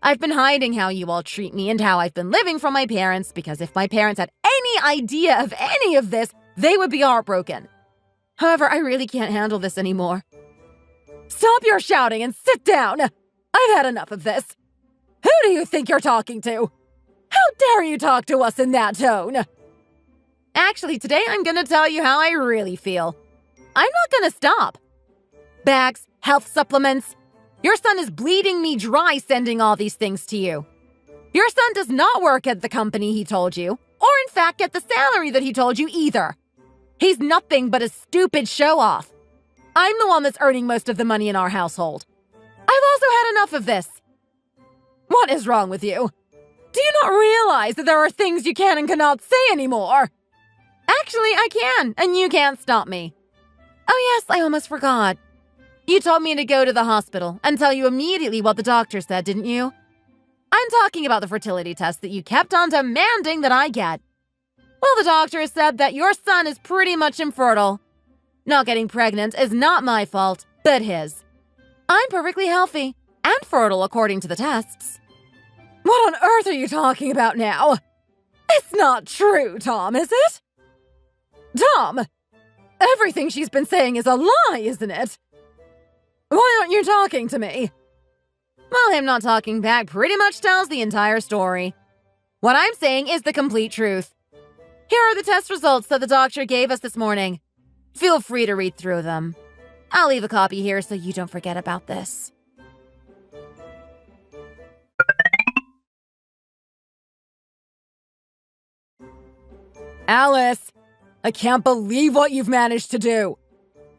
I've been hiding how you all treat me and how I've been living from my parents, because if my parents had any idea of any of this, they would be heartbroken. However, I really can't handle this anymore. Stop your shouting and sit down! I've had enough of this. Who do you think you're talking to? How dare you talk to us in that tone? Actually, today I'm gonna tell you how I really feel. I'm not gonna stop. Bags, health supplements. Your son is bleeding me dry sending all these things to you. Your son does not work at the company he told you, or in fact get the salary that he told you either. He's nothing but a stupid show-off. I'm the one that's earning most of the money in our household. I've also had enough of this. What is wrong with you? Do you not realize that there are things you can and cannot say anymore? Actually, I can, and you can't stop me. Oh yes, I almost forgot. You told me to go to the hospital and tell you immediately what the doctor said, didn't you? I'm talking about the fertility test that you kept on demanding that I get. Well, the doctor said that your son is pretty much infertile. Not getting pregnant is not my fault, but his. I'm perfectly healthy and fertile according to the tests. What on earth are you talking about now? It's not true, Tom, is it? Tom! Everything she's been saying is a lie, isn't it? Why aren't you talking to me? Well, him not talking back pretty much tells the entire story. What I'm saying is the complete truth. Here are the test results that the doctor gave us this morning. Feel free to read through them. I'll leave a copy here so you don't forget about this. Alice, I can't believe what you've managed to do.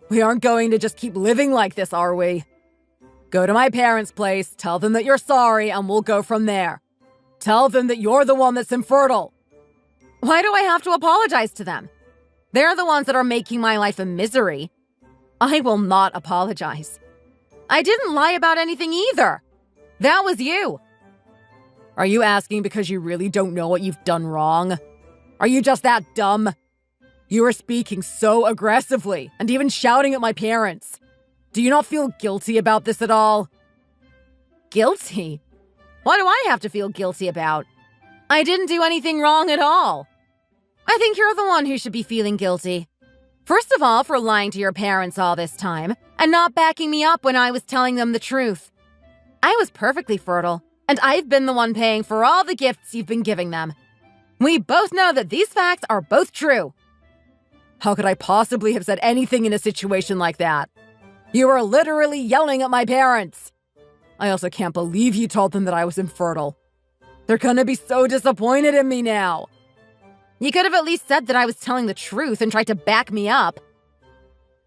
We aren't going to just keep living like this, are we? Go to my parents' place, tell them that you're sorry, and we'll go from there. Tell them that you're the one that's infertile. Why do I have to apologize to them? They're the ones that are making my life a misery. I will not apologize. I didn't lie about anything either. That was you. Are you asking because you really don't know what you've done wrong? Are you just that dumb? You were speaking so aggressively and even shouting at my parents. Do you not feel guilty about this at all? Guilty? What do I have to feel guilty about? I didn't do anything wrong at all. I think you're the one who should be feeling guilty. First of all, for lying to your parents all this time and not backing me up when I was telling them the truth. I was perfectly fertile, and I've been the one paying for all the gifts you've been giving them. We both know that these facts are both true. How could I possibly have said anything in a situation like that? You were literally yelling at my parents. I also can't believe you told them that I was infertile. They're gonna be so disappointed in me now. You could have at least said that I was telling the truth and tried to back me up.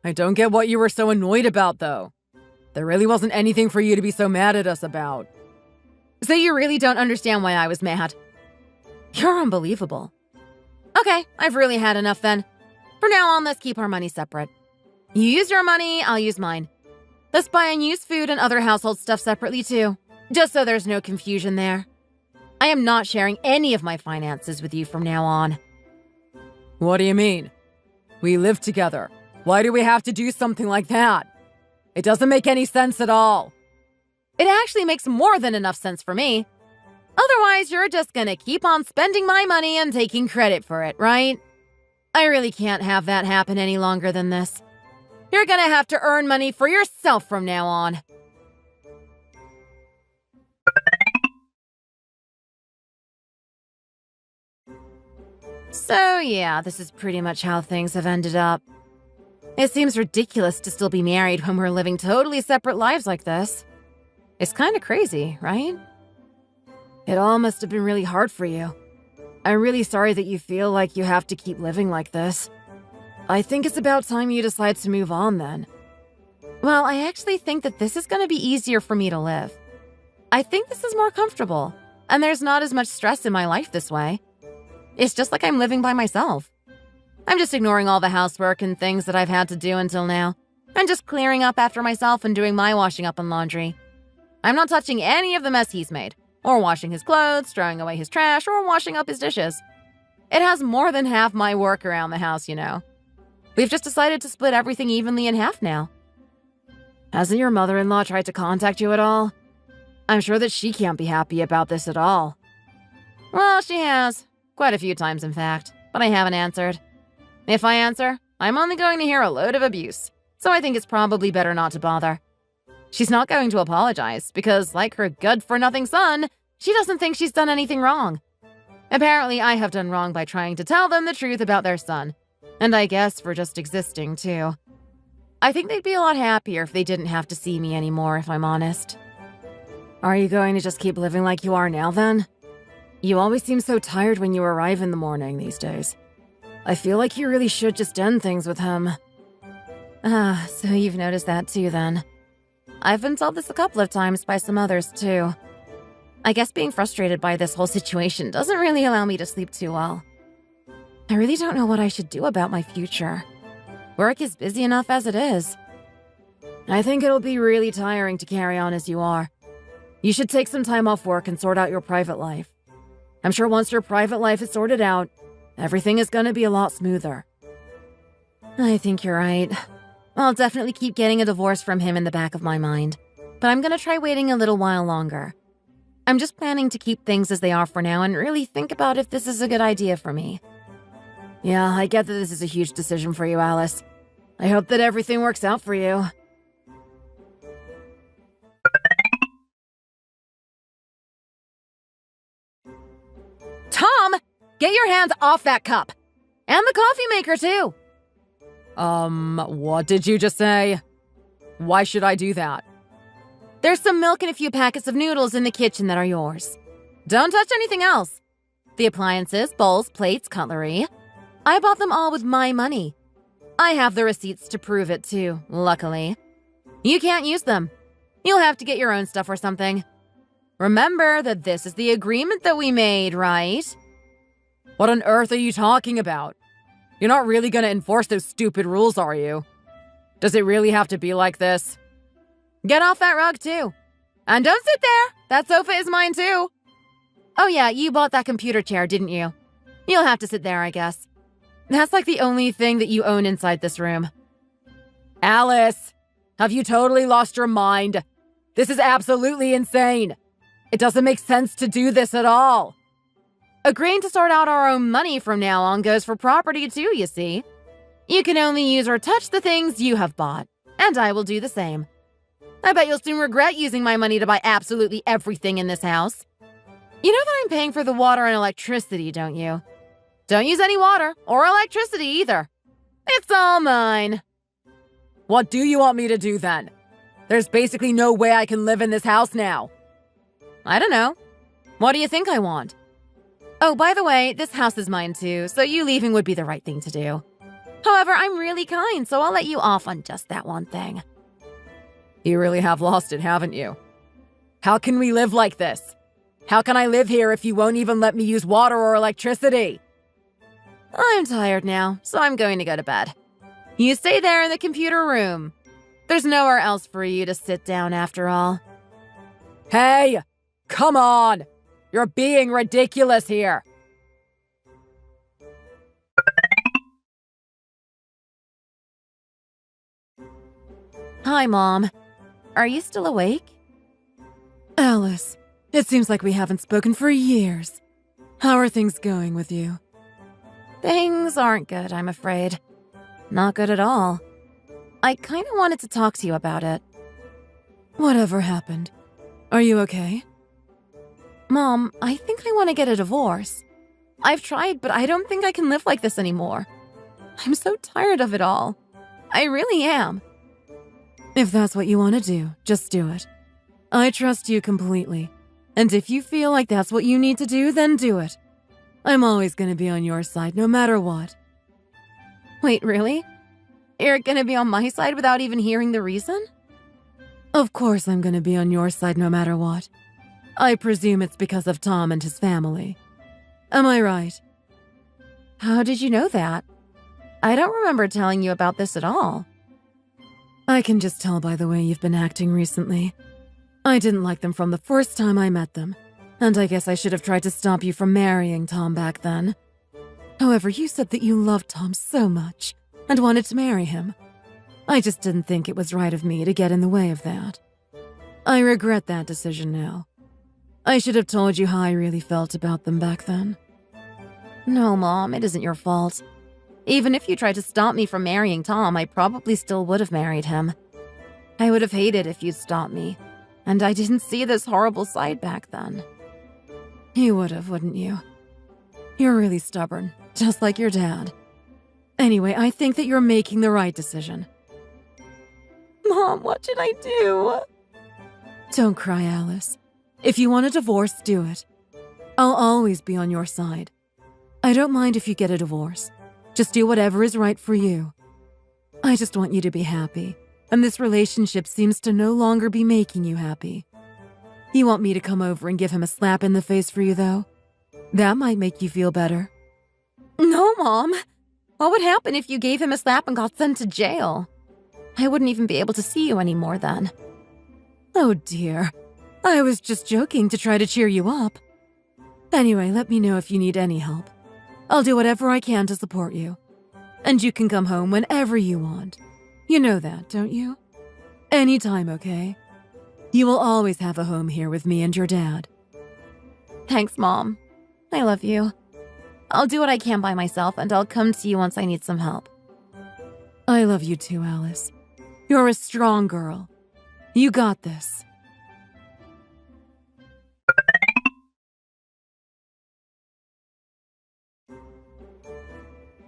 I don't get what you were so annoyed about, though. There really wasn't anything for you to be so mad at us about. So you really don't understand why I was mad? You're unbelievable. Okay, I've really had enough then. For now on, let's keep our money separate. You use your money, I'll use mine. Let's buy unused food and other household stuff separately too, just so there's no confusion there. I am not sharing any of my finances with you from now on. What do you mean? We live together. Why do we have to do something like that? It doesn't make any sense at all. It actually makes more than enough sense for me. Otherwise, you're just gonna keep on spending my money and taking credit for it, right? I really can't have that happen any longer than this. You're gonna have to earn money for yourself from now on. So yeah, this is pretty much how things have ended up. It seems ridiculous to still be married when we're living totally separate lives like this. It's kind of crazy, right? It all must have been really hard for you. I'm really sorry that you feel like you have to keep living like this. I think it's about time you decide to move on then. Well, I actually think that this is going to be easier for me to live. I think this is more comfortable, and there's not as much stress in my life this way. It's just like I'm living by myself. I'm just ignoring all the housework and things that I've had to do until now. I'm just clearing up after myself and doing my washing up and laundry. I'm not touching any of the mess he's made, or washing his clothes, throwing away his trash, or washing up his dishes. It has more than half my work around the house, you know. We've just decided to split everything evenly in half now. Hasn't your mother-in-law tried to contact you at all? I'm sure that she can't be happy about this at all. Well, she has. Quite a few times, in fact. But I haven't answered. If I answer, I'm only going to hear a load of abuse. So I think it's probably better not to bother. She's not going to apologize because, like her good-for-nothing son, she doesn't think she's done anything wrong. Apparently, I have done wrong by trying to tell them the truth about their son. And I guess for just existing, too. I think they'd be a lot happier if they didn't have to see me anymore, if I'm honest. Are you going to just keep living like you are now, then? You always seem so tired when you arrive in the morning these days. I feel like you really should just end things with him. So you've noticed that too, then. I've been told this a couple of times by some others, too. I guess being frustrated by this whole situation doesn't really allow me to sleep too well. I really don't know what I should do about my future. Work is busy enough as it is. I think it'll be really tiring to carry on as you are. You should take some time off work and sort out your private life. I'm sure once your private life is sorted out, everything is going to be a lot smoother. I think you're right. I'll definitely keep getting a divorce from him in the back of my mind, but I'm going to try waiting a little while longer. I'm just planning to keep things as they are for now and really think about if this is a good idea for me. Yeah, I get that this is a huge decision for you, Alice. I hope that everything works out for you. Tom! Get your hands off that cup! And the coffee maker, too! What did you just say? Why should I do that? There's some milk and a few packets of noodles in the kitchen that are yours. Don't touch anything else. The appliances, bowls, plates, cutlery. I bought them all with my money. I have the receipts to prove it, too, luckily. You can't use them. You'll have to get your own stuff or something. Remember that this is the agreement that we made, right? What on earth are you talking about? You're not really going to enforce those stupid rules, are you? Does it really have to be like this? Get off that rug, too. And don't sit there. That sofa is mine, too. Oh, yeah, you bought that computer chair, didn't you? You'll have to sit there, I guess. That's like the only thing that you own inside this room. Alice, have you totally lost your mind? This is absolutely insane. It doesn't make sense to do this at all. Agreeing to sort out our own money from now on goes for property too, you see. You can only use or touch the things you have bought, and I will do the same. I bet you'll soon regret using my money to buy absolutely everything in this house. You know that I'm paying for the water and electricity, don't you? Don't use any water or electricity either. It's all mine. What do you want me to do then? There's basically no way I can live in this house now. I don't know. What do you think I want? Oh, by the way, this house is mine too, so you leaving would be the right thing to do. However, I'm really kind, so I'll let you off on just that one thing. You really have lost it, haven't you? How can we live like this? How can I live here if you won't even let me use water or electricity? I'm tired now, so I'm going to go to bed. You stay there in the computer room. There's nowhere else for you to sit down after all. Hey! Come on! You're being ridiculous here! Hi, Mom. Are you still awake? Alice, it seems like we haven't spoken for years. How are things going with you? Things aren't good, I'm afraid. Not good at all. I kind of wanted to talk to you about it. Whatever happened? Are you okay? Mom, I think I want to get a divorce. I've tried, but I don't think I can live like this anymore. I'm so tired of it all. I really am. If that's what you want to do, just do it. I trust you completely. And if you feel like that's what you need to do, then do it. I'm always going to be on your side, no matter what. Wait, really? You're going to be on my side without even hearing the reason? Of course I'm going to be on your side no matter what. I presume it's because of Tom and his family. Am I right? How did you know that? I don't remember telling you about this at all. I can just tell by the way you've been acting recently. I didn't like them from the first time I met them, and I guess I should have tried to stop you from marrying Tom back then. However, you said that you loved Tom so much and wanted to marry him. I just didn't think it was right of me to get in the way of that. I regret that decision now. I should have told you how I really felt about them back then. No, Mom, it isn't your fault. Even if you tried to stop me from marrying Tom, I probably still would have married him. I would have hated if you'd stopped me, and I didn't see this horrible side back then. You would have, wouldn't you? You're really stubborn, just like your dad. Anyway, I think that you're making the right decision. Mom, what should I do? Don't cry, Alice. If you want a divorce, do it. I'll always be on your side. I don't mind if you get a divorce. Just do whatever is right for you. I just want you to be happy, and this relationship seems to no longer be making you happy. You want me to come over and give him a slap in the face for you, though? That might make you feel better. No, Mom. What would happen if you gave him a slap and got sent to jail? I wouldn't even be able to see you anymore then. Oh dear. I was just joking to try to cheer you up. Anyway, let me know if you need any help. I'll do whatever I can to support you. And you can come home whenever you want. You know that, don't you? Anytime, okay? You will always have a home here with me and your dad. Thanks, Mom. I love you. I'll do what I can by myself, and I'll come to you once I need some help. I love you too, Alice. You're a strong girl. You got this.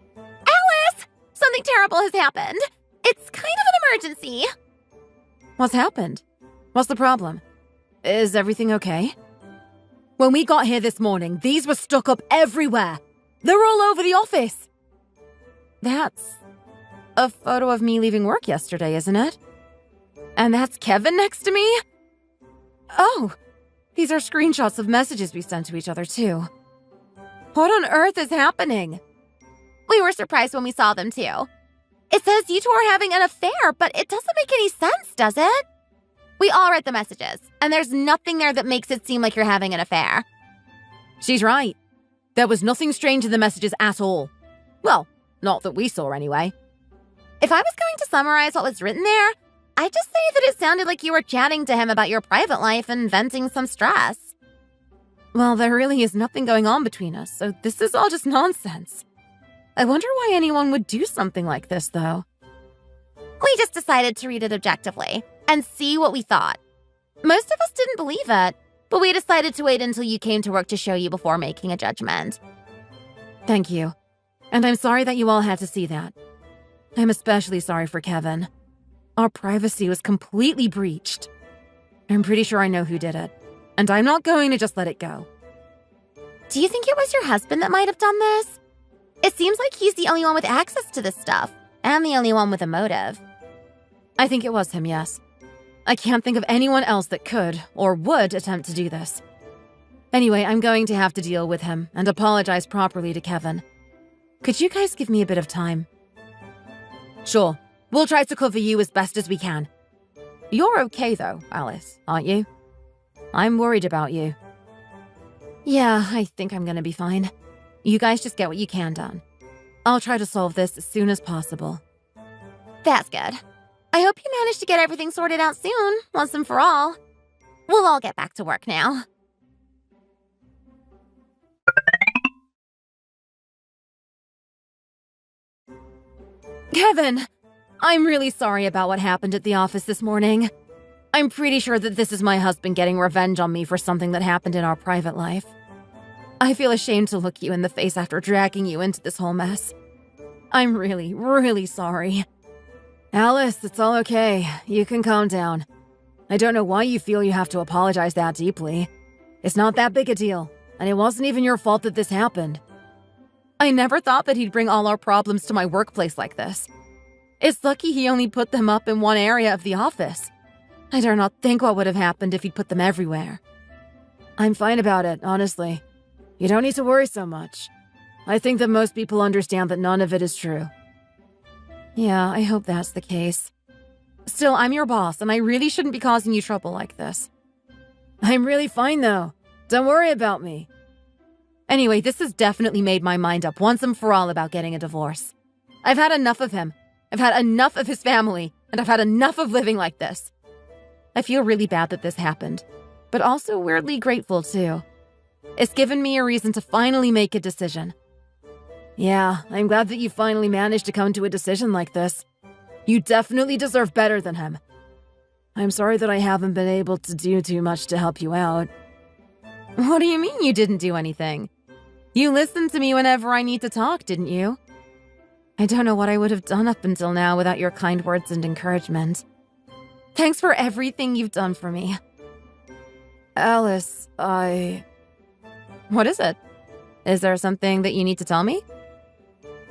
Alice! Something terrible has happened. It's kind of an emergency. What's happened? What's the problem? Is everything okay? When we got here this morning, these were stuck up everywhere. They're all over the office. That's a photo of me leaving work yesterday, isn't it? And that's Kevin next to me? Oh, these are screenshots of messages we sent to each other, too. What on earth is happening? We were surprised when we saw them, too. It says you two are having an affair, but it doesn't make any sense, does it? We all read the messages, and there's nothing there that makes it seem like you're having an affair. She's right. There was nothing strange in the messages at all. Well, not that we saw anyway. If I was going to summarize what was written there, I'd just say that it sounded like you were chatting to him about your private life and venting some stress. Well, there really is nothing going on between us, so this is all just nonsense. I wonder why anyone would do something like this, though. We just decided to read it objectively and see what we thought. Most of us didn't believe it, but we decided to wait until you came to work to show you before making a judgment. Thank you. And I'm sorry that you all had to see that. I'm especially sorry for Kevin. Our privacy was completely breached. I'm pretty sure I know who did it, and I'm not going to just let it go. Do you think it was your husband that might have done this? It seems like he's the only one with access to this stuff, and the only one with a motive. I think it was him, yes. I can't think of anyone else that could or would attempt to do this. Anyway, I'm going to have to deal with him and apologize properly to Kevin. Could you guys give me a bit of time? Sure. We'll try to cover you as best as we can. You're okay, though, Alice, aren't you? I'm worried about you. Yeah, I think I'm gonna be fine. You guys just get what you can done. I'll try to solve this as soon as possible. That's good. I hope you manage to get everything sorted out soon, once and for all. We'll all get back to work now. Kevin! I'm really sorry about what happened at the office this morning. I'm pretty sure that this is my husband getting revenge on me for something that happened in our private life. I feel ashamed to look you in the face after dragging you into this whole mess. I'm really, really sorry. Alice, it's all okay. You can calm down. I don't know why you feel you have to apologize that deeply. It's not that big a deal, and it wasn't even your fault that this happened. I never thought that he'd bring all our problems to my workplace like this. It's lucky he only put them up in one area of the office. I dare not think what would have happened if he'd put them everywhere. I'm fine about it, honestly. You don't need to worry so much. I think that most people understand that none of it is true. Yeah, I hope that's the case. Still, I'm your boss, and I really shouldn't be causing you trouble like this. I'm really fine, though. Don't worry about me. Anyway, this has definitely made my mind up once and for all about getting a divorce. I've had enough of him. I've had enough of his family, and I've had enough of living like this. I feel really bad that this happened, but also weirdly grateful, too. It's given me a reason to finally make a decision. Yeah, I'm glad that you finally managed to come to a decision like this. You definitely deserve better than him. I'm sorry that I haven't been able to do too much to help you out. What do you mean you didn't do anything? You listened to me whenever I need to talk, didn't you? I don't know what I would have done up until now without your kind words and encouragement. Thanks for everything you've done for me. Alice, What is it? Is there something that you need to tell me?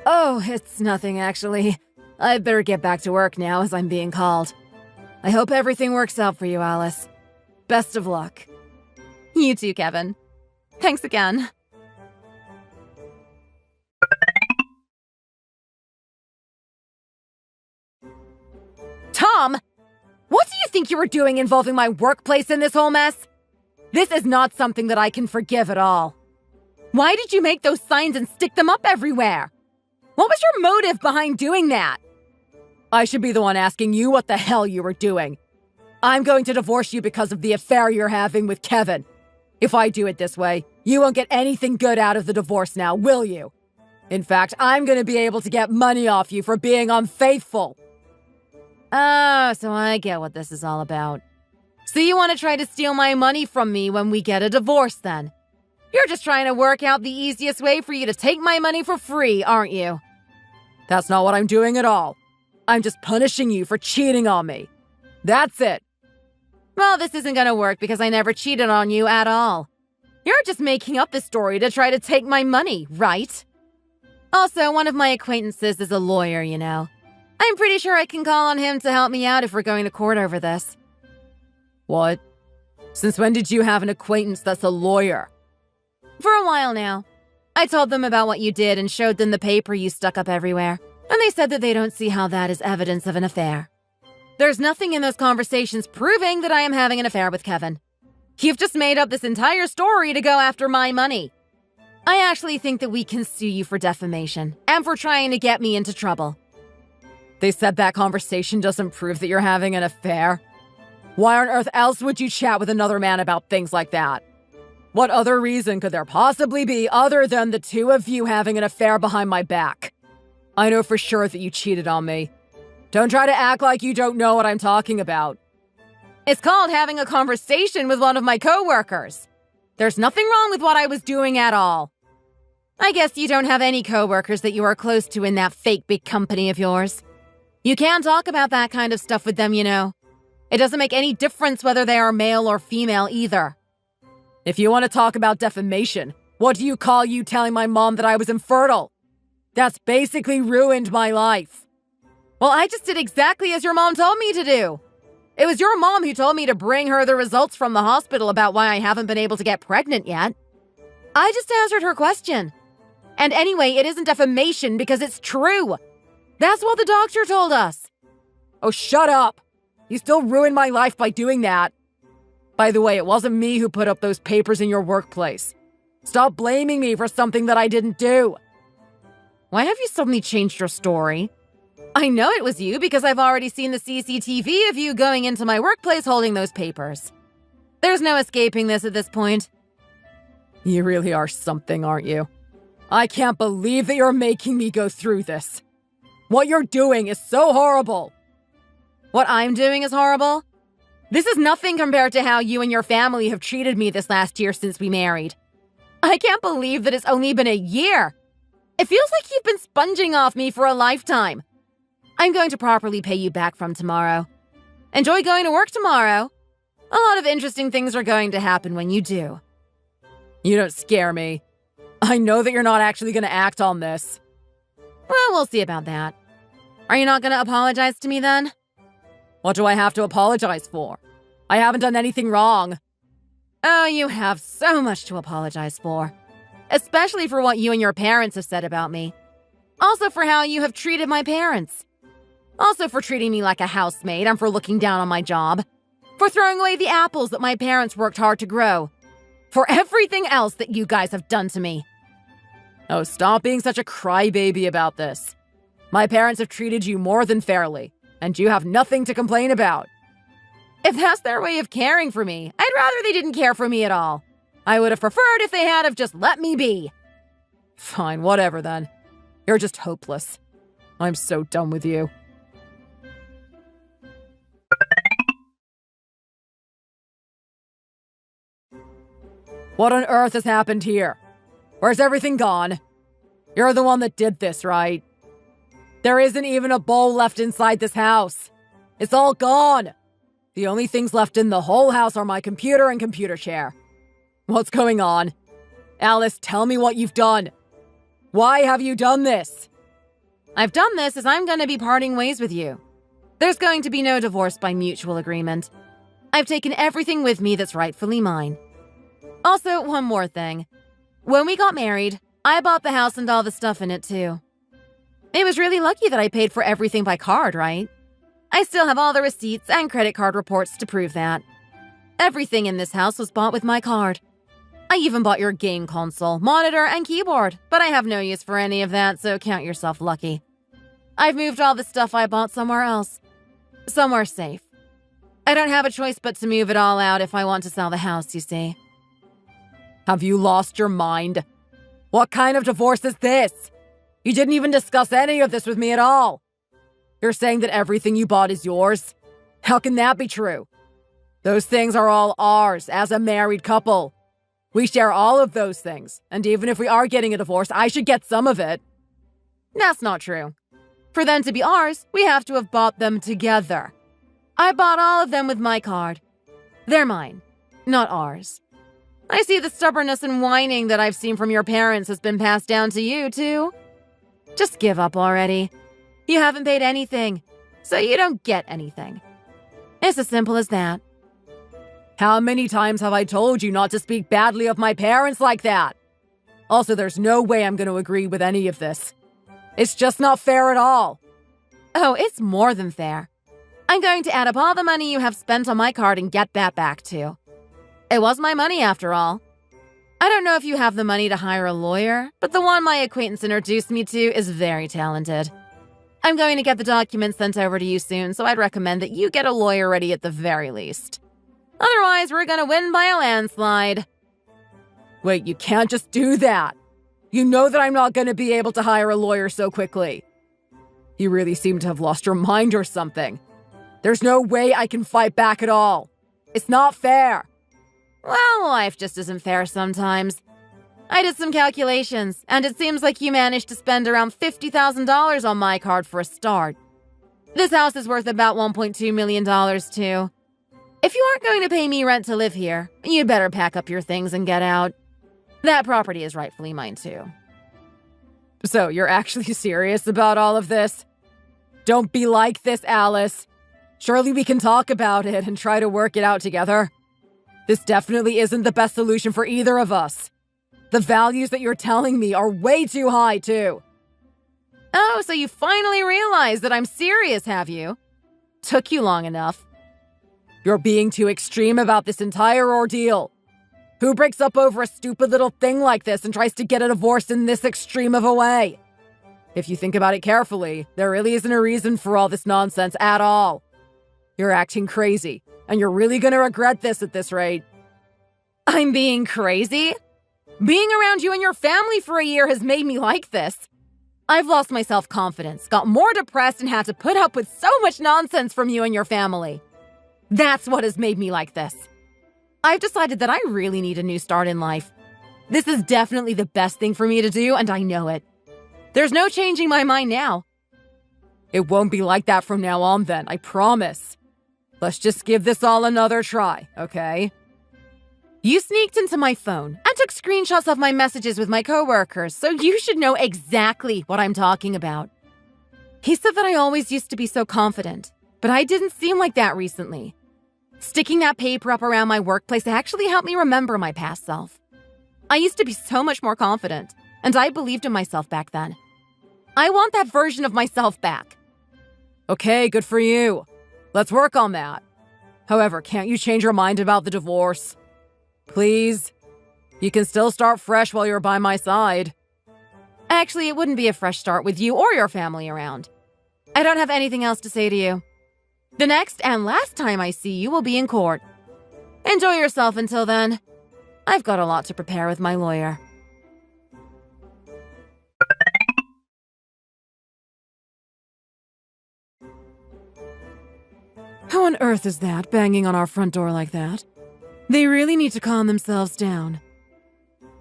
Oh, it's nothing, actually. I'd better get back to work now as I'm being called. I hope everything works out for you, Alice. Best of luck. You too, Kevin. Thanks again. Tom! What do you think you were doing involving my workplace in this whole mess? This is not something that I can forgive at all. Why did you make those signs and stick them up everywhere? What was your motive behind doing that? I should be the one asking you what the hell you were doing. I'm going to divorce you because of the affair you're having with Kevin. If I do it this way, you won't get anything good out of the divorce now, will you? In fact, I'm going to be able to get money off you for being unfaithful. Oh, so I get what this is all about. So you want to try to steal my money from me when we get a divorce, then? You're just trying to work out the easiest way for you to take my money for free, aren't you? That's not what I'm doing at all. I'm just punishing you for cheating on me. That's it. Well, this isn't gonna work because I never cheated on you at all. You're just making up this story to try to take my money, right? Also, one of my acquaintances is a lawyer, you know. I'm pretty sure I can call on him to help me out if we're going to court over this. What? Since when did you have an acquaintance that's a lawyer? For a while now. I told them about what you did and showed them the paper you stuck up everywhere, and they said that they don't see how that is evidence of an affair. There's nothing in those conversations proving that I am having an affair with Kevin. You've just made up this entire story to go after my money. I actually think that we can sue you for defamation and for trying to get me into trouble. They said that conversation doesn't prove that you're having an affair. Why on earth else would you chat with another man about things like that? What other reason could there possibly be other than the two of you having an affair behind my back? I know for sure that you cheated on me. Don't try to act like you don't know what I'm talking about. It's called having a conversation with one of my coworkers. There's nothing wrong with what I was doing at all. I guess you don't have any coworkers that you are close to in that fake big company of yours. You can't talk about that kind of stuff with them, you know. It doesn't make any difference whether they are male or female either. If you want to talk about defamation, what do you call you telling my mom that I was infertile? That's basically ruined my life. Well, I just did exactly as your mom told me to do. It was your mom who told me to bring her the results from the hospital about why I haven't been able to get pregnant yet. I just answered her question. And anyway, it isn't defamation because it's true. That's what the doctor told us. Oh, shut up. You still ruined my life by doing that. By the way, it wasn't me who put up those papers in your workplace. Stop blaming me for something that I didn't do. Why have you suddenly changed your story? I know it was you because I've already seen the CCTV of you going into my workplace holding those papers. There's no escaping this at this point. You really are something, aren't you? I can't believe that you're making me go through this. What you're doing is so horrible. What I'm doing is horrible? This is nothing compared to how you and your family have treated me this last year since we married. I can't believe that it's only been a year. It feels like you've been sponging off me for a lifetime. I'm going to properly pay you back from tomorrow. Enjoy going to work tomorrow. A lot of interesting things are going to happen when you do. You don't scare me. I know that you're not actually going to act on this. Well, we'll see about that. Are you not going to apologize to me then? What do I have to apologize for? I haven't done anything wrong. Oh, you have so much to apologize for. Especially for what you and your parents have said about me. Also for how you have treated my parents. Also for treating me like a housemaid and for looking down on my job. For throwing away the apples that my parents worked hard to grow. For everything else that you guys have done to me. Oh, stop being such a crybaby about this. My parents have treated you more than fairly, and you have nothing to complain about. If that's their way of caring for me, I'd rather they didn't care for me at all. I would have preferred if they had have just let me be. Fine, whatever then. You're just hopeless. I'm so done with you. What on earth has happened here? Where's everything gone? You're the one that did this, right? There isn't even a bowl left inside this house. It's all gone. The only things left in the whole house are my computer and computer chair. What's going on? Alice, tell me what you've done. Why have you done this? I've done this as I'm going to be parting ways with you. There's going to be no divorce by mutual agreement. I've taken everything with me that's rightfully mine. Also, one more thing. When we got married, I bought the house and all the stuff in it too. It was really lucky that I paid for everything by card, right? I still have all the receipts and credit card reports to prove that. Everything in this house was bought with my card. I even bought your game console, monitor, and keyboard, but I have no use for any of that, so count yourself lucky. I've moved all the stuff I bought somewhere else. Somewhere safe. I don't have a choice but to move it all out if I want to sell the house, you see. Have you lost your mind? What kind of divorce is this? You didn't even discuss any of this with me at all. You're saying that everything you bought is yours? How can that be true? Those things are all ours as a married couple. We share all of those things, and even if we are getting a divorce, I should get some of it. That's not true. For them to be ours, we have to have bought them together. I bought all of them with my card. They're mine, not ours. I see the stubbornness and whining that I've seen from your parents has been passed down to you, too. Just give up already. You haven't paid anything, so you don't get anything. It's as simple as that. How many times have I told you not to speak badly of my parents like that? Also, there's no way I'm going to agree with any of this. It's just not fair at all. Oh, it's more than fair. I'm going to add up all the money you have spent on my card and get that back, too. It was my money, after all. I don't know if you have the money to hire a lawyer, but the one my acquaintance introduced me to is very talented. I'm going to get the documents sent over to you soon, so I'd recommend that you get a lawyer ready at the very least. Otherwise, we're going to win by a landslide. Wait, you can't just do that. You know that I'm not going to be able to hire a lawyer so quickly. You really seem to have lost your mind or something. There's no way I can fight back at all. It's not fair. Well, life just isn't fair sometimes. I did some calculations, and it seems like you managed to spend around $50,000 on my card for a start. This house is worth about $1.2 million, too. If you aren't going to pay me rent to live here, you'd better pack up your things and get out. That property is rightfully mine, too. So, you're actually serious about all of this? Don't be like this, Alice. Surely we can talk about it and try to work it out together. This definitely isn't the best solution for either of us. The values that you're telling me are way too high, too. Oh, so you finally realized that I'm serious, have you? Took you long enough. You're being too extreme about this entire ordeal. Who breaks up over a stupid little thing like this and tries to get a divorce in this extreme of a way? If you think about it carefully, there really isn't a reason for all this nonsense at all. You're acting crazy, and you're really gonna regret this at this rate. I'm being crazy? Being around you and your family for a year has made me like this. I've lost my self-confidence, got more depressed, and had to put up with so much nonsense from you and your family. That's what has made me like this. I've decided that I really need a new start in life. This is definitely the best thing for me to do, and I know it. There's no changing my mind now. It won't be like that from now on then, I promise. Let's just give this all another try, okay? You sneaked into my phone and took screenshots of my messages with my coworkers, so you should know exactly what I'm talking about. He said that I always used to be so confident, but I didn't seem like that recently. Sticking that paper up around my workplace actually helped me remember my past self. I used to be so much more confident, and I believed in myself back then. I want that version of myself back. Okay, good for you. Let's work on that. However, can't you change your mind about the divorce? Please? You can still start fresh while you're by my side. Actually, it wouldn't be a fresh start with you or your family around. I don't have anything else to say to you. The next and last time I see you will be in court. Enjoy yourself until then. I've got a lot to prepare with my lawyer. How on earth is that, banging on our front door like that? They really need to calm themselves down.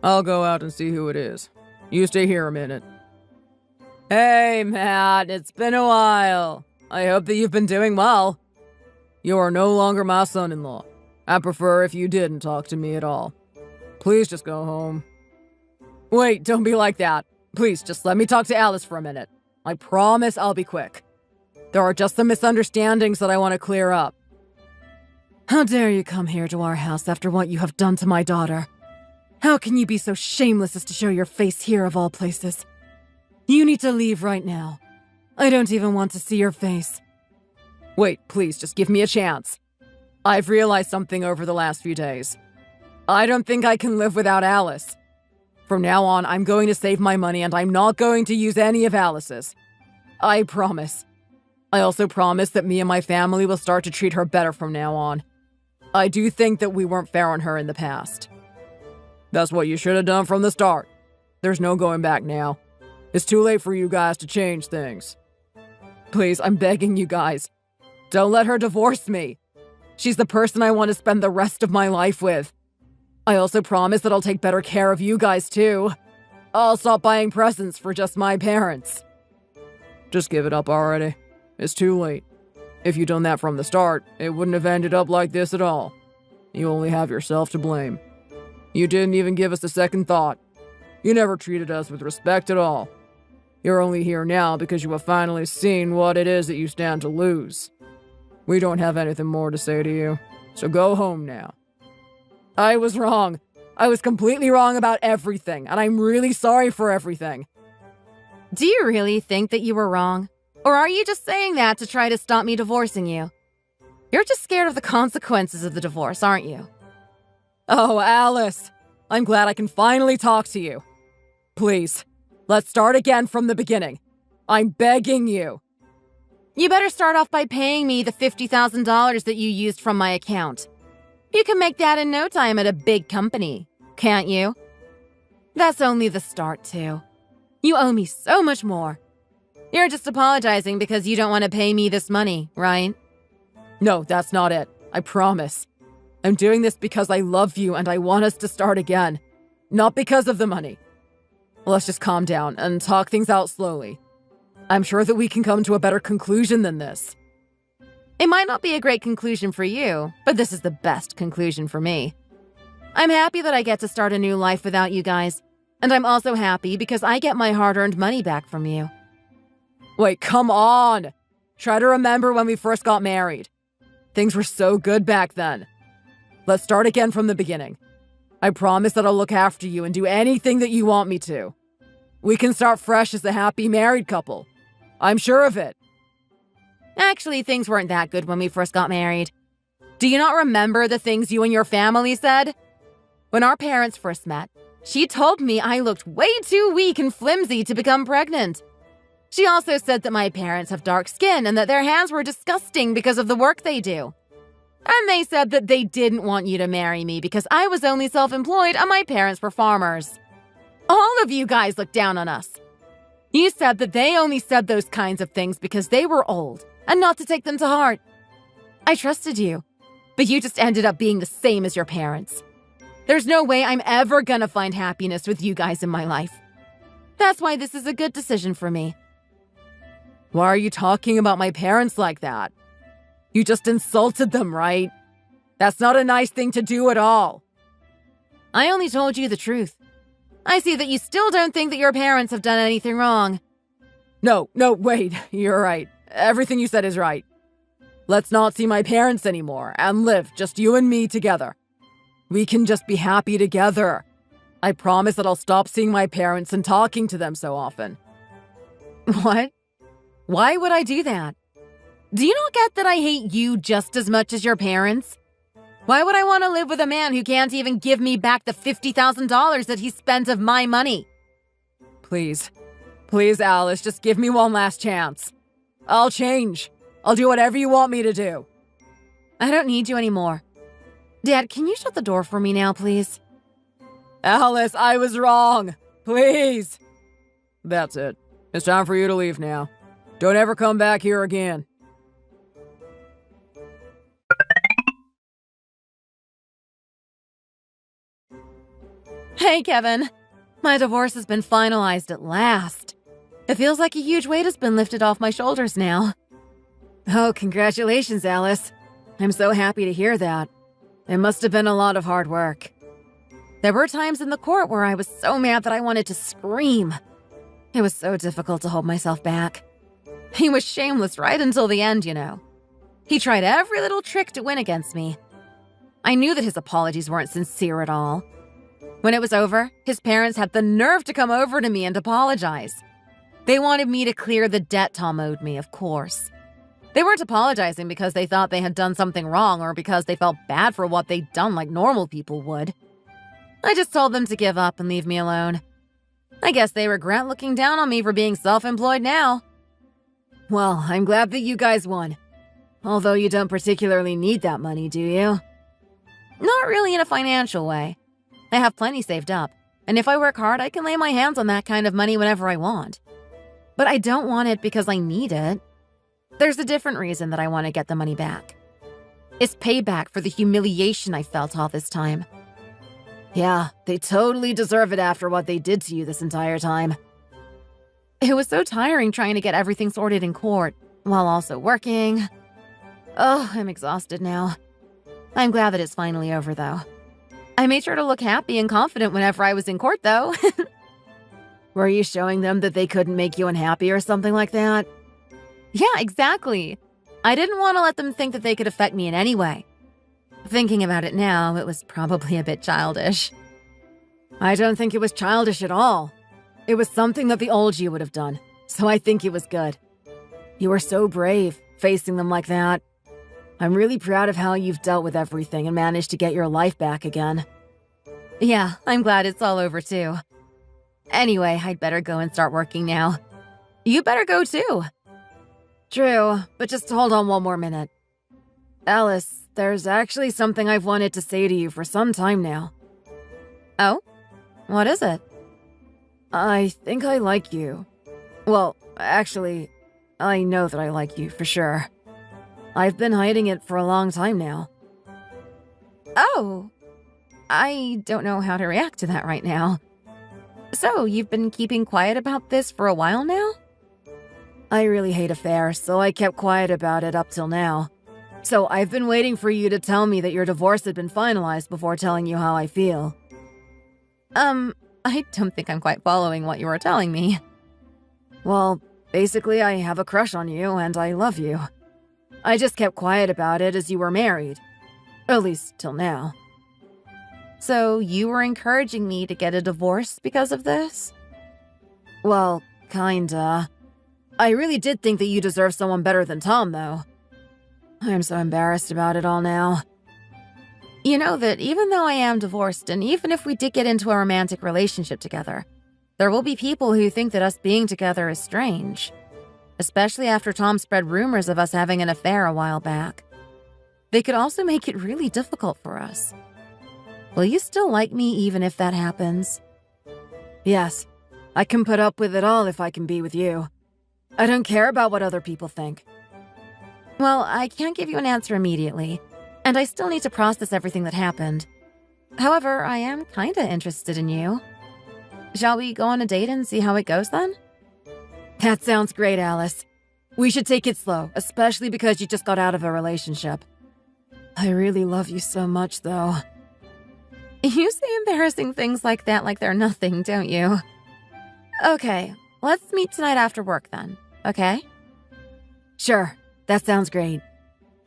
I'll go out and see who it is. You stay here a minute. Hey, Matt, it's been a while. I hope that you've been doing well. You are no longer my son-in-law. I'd prefer if you didn't talk to me at all. Please just go home. Wait, don't be like that. Please, just let me talk to Alice for a minute. I promise I'll be quick. There are just some misunderstandings that I want to clear up. How dare you come here to our house after what you have done to my daughter? How can you be so shameless as to show your face here of all places? You need to leave right now. I don't even want to see your face. Wait, please, just give me a chance. I've realized something over the last few days. I don't think I can live without Alice. From now on, I'm going to save my money and I'm not going to use any of Alice's. I promise. I also promise that me and my family will start to treat her better from now on. I do think that we weren't fair on her in the past. That's what you should have done from the start. There's no going back now. It's too late for you guys to change things. Please, I'm begging you guys. Don't let her divorce me. She's the person I want to spend the rest of my life with. I also promise that I'll take better care of you guys too. I'll stop buying presents for just my parents. Just give it up already. It's too late. If you'd done that from the start, it wouldn't have ended up like this at all. You only have yourself to blame. You didn't even give us a second thought. You never treated us with respect at all. You're only here now because you have finally seen what it is that you stand to lose. We don't have anything more to say to you, so go home now. I was wrong. I was completely wrong about everything, and I'm really sorry for everything. Do you really think that you were wrong? Or are you just saying that to try to stop me divorcing you? You're just scared of the consequences of the divorce, aren't you? Oh, Alice. I'm glad I can finally talk to you. Please, let's start again from the beginning. I'm begging you. You better start off by paying me the $50,000 that you used from my account. You can make that in no time at a big company, can't you? That's only the start, too. You owe me so much more. You're just apologizing because you don't want to pay me this money, right? No, that's not it. I promise. I'm doing this because I love you and I want us to start again. Not because of the money. Let's just calm down and talk things out slowly. I'm sure that we can come to a better conclusion than this. It might not be a great conclusion for you, but this is the best conclusion for me. I'm happy that I get to start a new life without you guys, and I'm also happy because I get my hard-earned money back from you. Wait, come on! Try to remember when we first got married. Things were so good back then. Let's start again from the beginning. I promise that I'll look after you and do anything that you want me to. We can start fresh as a happy married couple. I'm sure of it. Actually, things weren't that good when we first got married. Do you not remember the things you and your family said? When our parents first met, she told me I looked way too weak and flimsy to become pregnant. She also said that my parents have dark skin and that their hands were disgusting because of the work they do. And they said that they didn't want you to marry me because I was only self-employed and my parents were farmers. All of you guys looked down on us. You said that they only said those kinds of things because they were old and not to take them to heart. I trusted you, but you just ended up being the same as your parents. There's no way I'm ever gonna find happiness with you guys in my life. That's why this is a good decision for me. Why are you talking about my parents like that? You just insulted them, right? That's not a nice thing to do at all. I only told you the truth. I see that you still don't think that your parents have done anything wrong. No, wait, you're right. Everything you said is right. Let's not see my parents anymore and live just you and me together. We can just be happy together. I promise that I'll stop seeing my parents and talking to them so often. What? Why would I do that? Do you not get that I hate you just as much as your parents? Why would I want to live with a man who can't even give me back the $50,000 that he spent of my money? Please. Please, Alice, just give me one last chance. I'll change. I'll do whatever you want me to do. I don't need you anymore. Dad, can you shut the door for me now, please? Alice, I was wrong. Please. That's it. It's time for you to leave now. Don't ever come back here again. Hey, Kevin. My divorce has been finalized at last. It feels like a huge weight has been lifted off my shoulders now. Oh, congratulations, Alice. I'm so happy to hear that. It must have been a lot of hard work. There were times in the court where I was so mad that I wanted to scream. It was so difficult to hold myself back. He was shameless right until the end, you know. He tried every little trick to win against me. I knew that his apologies weren't sincere at all. When it was over, his parents had the nerve to come over to me and apologize. They wanted me to clear the debt Tom owed me, of course. They weren't apologizing because they thought they had done something wrong or because they felt bad for what they'd done like normal people would. I just told them to give up and leave me alone. I guess they regret looking down on me for being self-employed now. Well, I'm glad that you guys won. Although you don't particularly need that money, do you? Not really in a financial way. I have plenty saved up, and if I work hard, I can lay my hands on that kind of money whenever I want. But I don't want it because I need it. There's a different reason that I want to get the money back. It's payback for the humiliation I felt all this time. Yeah, they totally deserve it after what they did to you this entire time. It was so tiring trying to get everything sorted in court, while also working. Oh, I'm exhausted now. I'm glad that it's finally over, though. I made sure to look happy and confident whenever I was in court, though. Were you showing them that they couldn't make you unhappy or something like that? Yeah, exactly. I didn't want to let them think that they could affect me in any way. Thinking about it now, it was probably a bit childish. I don't think it was childish at all. It was something that the old you would have done, so I think it was good. You were so brave, facing them like that. I'm really proud of how you've dealt with everything and managed to get your life back again. Yeah, I'm glad it's all over too. Anyway, I'd better go and start working now. You better go too. True, but just hold on one more minute. Alice, there's actually something I've wanted to say to you for some time now. Oh? What is it? I think I like you. Well, actually, I know that I like you for sure. I've been hiding it for a long time now. Oh. I don't know how to react to that right now. So, you've been keeping quiet about this for a while now? I really hate affairs, so I kept quiet about it up till now. So I've been waiting for you to tell me that your divorce had been finalized before telling you how I feel. I don't think I'm quite following what you were telling me. Well, basically I have a crush on you and I love you. I just kept quiet about it as you were married. At least till now. So you were encouraging me to get a divorce because of this? Well, kinda. I really did think that you deserved someone better than Tom, though. I'm so embarrassed about it all now. You know that even though I am divorced, and even if we did get into a romantic relationship together, there will be people who think that us being together is strange. Especially after Tom spread rumors of us having an affair a while back. They could also make it really difficult for us. Will you still like me even if that happens? Yes, I can put up with it all if I can be with you. I don't care about what other people think. Well, I can't give you an answer immediately, and I still need to process everything that happened. However, I am kinda interested in you. Shall we go on a date and see how it goes then? That sounds great, Alice. We should take it slow, especially because you just got out of a relationship. I really love you so much, though. You say embarrassing things like that like they're nothing, don't you? Okay, let's meet tonight after work then, okay? Sure, that sounds great.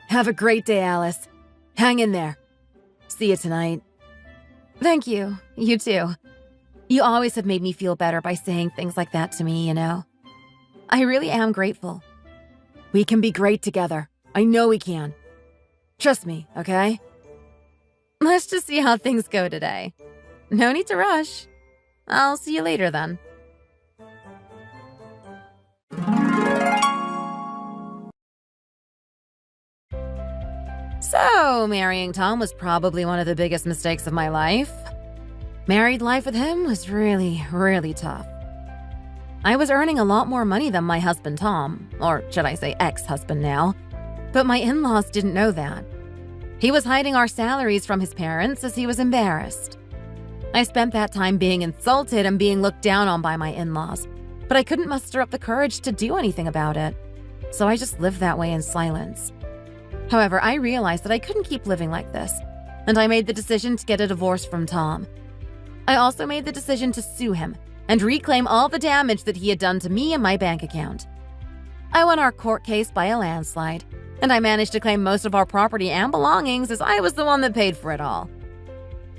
Have a great day, Alice. Hang in there. See you tonight. Thank you. You too. You always have made me feel better by saying things like that to me, you know. I really am grateful. We can be great together. I know we can. Trust me, okay? Let's just see how things go today. No need to rush. I'll see you later then. So, marrying Tom was probably one of the biggest mistakes of my life. Married life with him was really, really tough. I was earning a lot more money than my husband Tom, or should I say ex-husband now, but my in-laws didn't know that. He was hiding our salaries from his parents as he was embarrassed. I spent that time being insulted and being looked down on by my in-laws, but I couldn't muster up the courage to do anything about it, so I just lived that way in silence. However, I realized that I couldn't keep living like this, and I made the decision to get a divorce from Tom. I also made the decision to sue him and reclaim all the damage that he had done to me and my bank account. I won our court case by a landslide, and I managed to claim most of our property and belongings as I was the one that paid for it all.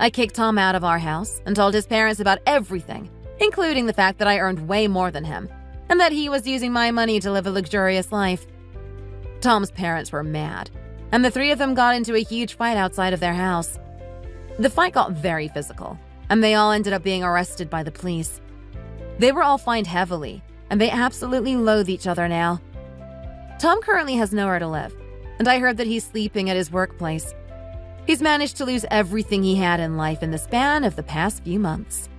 I kicked Tom out of our house and told his parents about everything, including the fact that I earned way more than him, and that he was using my money to live a luxurious life. Tom's parents were mad, and the three of them got into a huge fight outside of their house. The fight got very physical, and they all ended up being arrested by the police. They were all fined heavily, and they absolutely loathe each other now. Tom currently has nowhere to live, and I heard that he's sleeping at his workplace. He's managed to lose everything he had in life in the span of the past few months.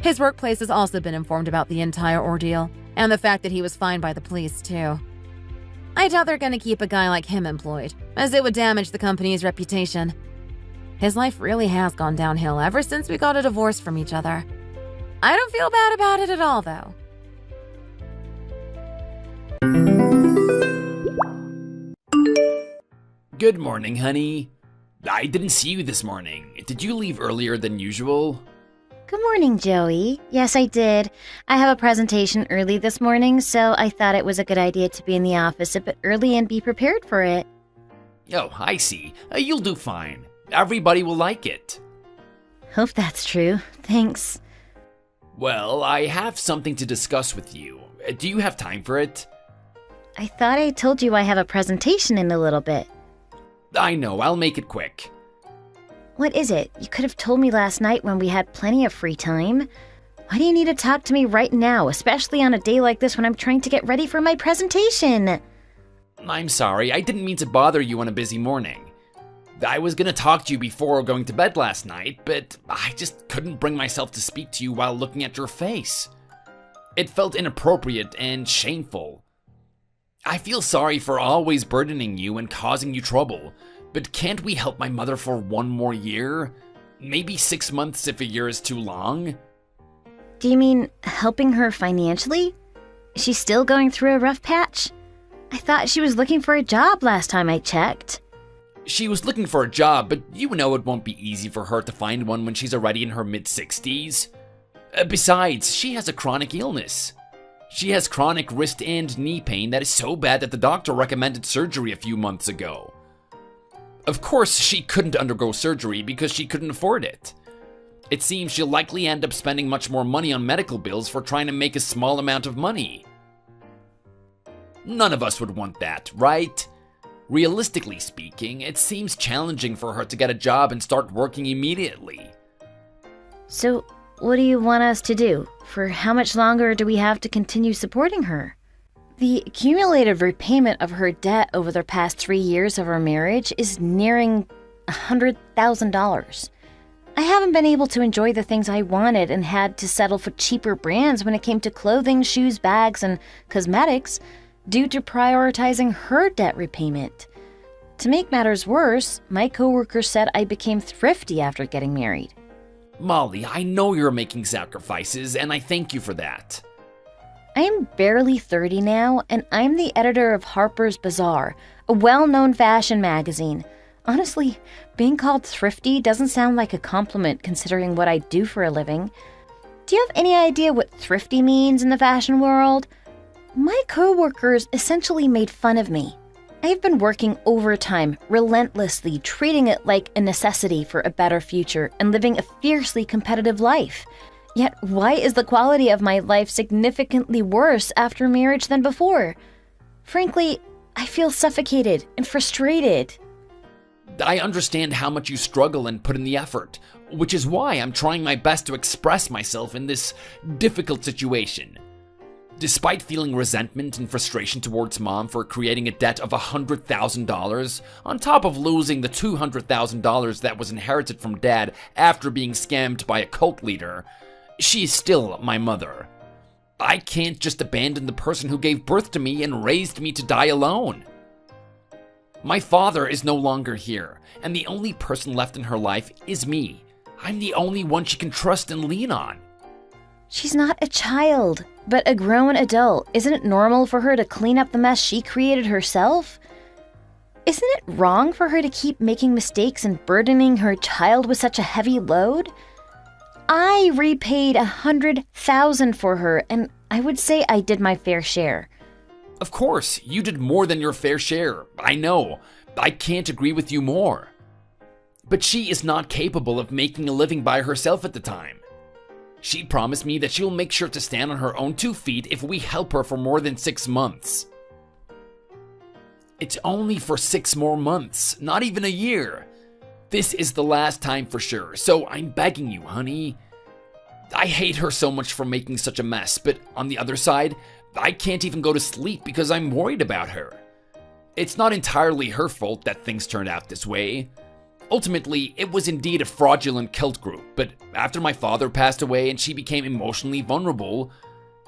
His workplace has also been informed about the entire ordeal, and the fact that he was fined by the police, too. I doubt they're going to keep a guy like him employed, as it would damage the company's reputation. His life really has gone downhill ever since we got a divorce from each other. I don't feel bad about it at all, though. Good morning, honey. I didn't see you this morning. Did you leave earlier than usual? Good morning, Joey. Yes, I did. I have a presentation early this morning, so I thought it was a good idea to be in the office a bit early and be prepared for it. Oh, I see. You'll do fine. Everybody will like it. Hope that's true. Thanks. Well, I have something to discuss with you. Do you have time for it? I thought I told you I have a presentation in a little bit. I know, I'll make it quick. What is it? You could have told me last night when we had plenty of free time. Why do you need to talk to me right now, especially on a day like this when I'm trying to get ready for my presentation? I'm sorry, I didn't mean to bother you on a busy morning. I was gonna talk to you before going to bed last night, but I just couldn't bring myself to speak to you while looking at your face. It felt inappropriate and shameful. I feel sorry for always burdening you and causing you trouble, but can't we help my mother for one more year? Maybe 6 months if a year is too long? Do you mean helping her financially? She's still going through a rough patch? I thought she was looking for a job last time I checked. She was looking for a job, but you know it won't be easy for her to find one when she's already in her mid-60s. Besides, she has a chronic illness. She has chronic wrist and knee pain that is so bad that the doctor recommended surgery a few months ago. Of course, she couldn't undergo surgery because she couldn't afford it. It seems she'll likely end up spending much more money on medical bills for trying to make a small amount of money. None of us would want that, right? Realistically speaking, it seems challenging for her to get a job and start working immediately. So, what do you want us to do? For how much longer do we have to continue supporting her? The accumulated repayment of her debt over the past 3 years of our marriage is nearing $100,000. I haven't been able to enjoy the things I wanted and had to settle for cheaper brands when it came to clothing, shoes, bags, and cosmetics due to prioritizing her debt repayment. To make matters worse, my coworker said I became thrifty after getting married. Molly, I know you're making sacrifices, and I thank you for that. I am barely 30 now, and I'm the editor of Harper's Bazaar, a well-known fashion magazine. Honestly, being called thrifty doesn't sound like a compliment considering what I do for a living. Do you have any idea what thrifty means in the fashion world? My coworkers essentially made fun of me. I've been working overtime, relentlessly, treating it like a necessity for a better future and living a fiercely competitive life. Yet, why is the quality of my life significantly worse after marriage than before? Frankly, I feel suffocated and frustrated. I understand how much you struggle and put in the effort, which is why I'm trying my best to express myself in this difficult situation. Despite feeling resentment and frustration towards Mom for creating a debt of $100,000, on top of losing the $200,000 that was inherited from Dad after being scammed by a cult leader, she is still my mother. I can't just abandon the person who gave birth to me and raised me to die alone. My father is no longer here, and the only person left in her life is me. I'm the only one she can trust and lean on. She's not a child, but a grown adult. Isn't it normal for her to clean up the mess she created herself? Isn't it wrong for her to keep making mistakes and burdening her child with such a heavy load? I repaid $100,000 for her, and I would say I did my fair share. Of course, you did more than your fair share. I know. I can't agree with you more. But she is not capable of making a living by herself at the time. She promised me that she will make sure to stand on her own 2 feet if we help her for more than 6 months. It's only for 6 more months, not even a year. This is the last time for sure, so I'm begging you, honey. I hate her so much for making such a mess, but on the other side, I can't even go to sleep because I'm worried about her. It's not entirely her fault that things turned out this way. Ultimately, it was indeed a fraudulent cult group, but after my father passed away and she became emotionally vulnerable,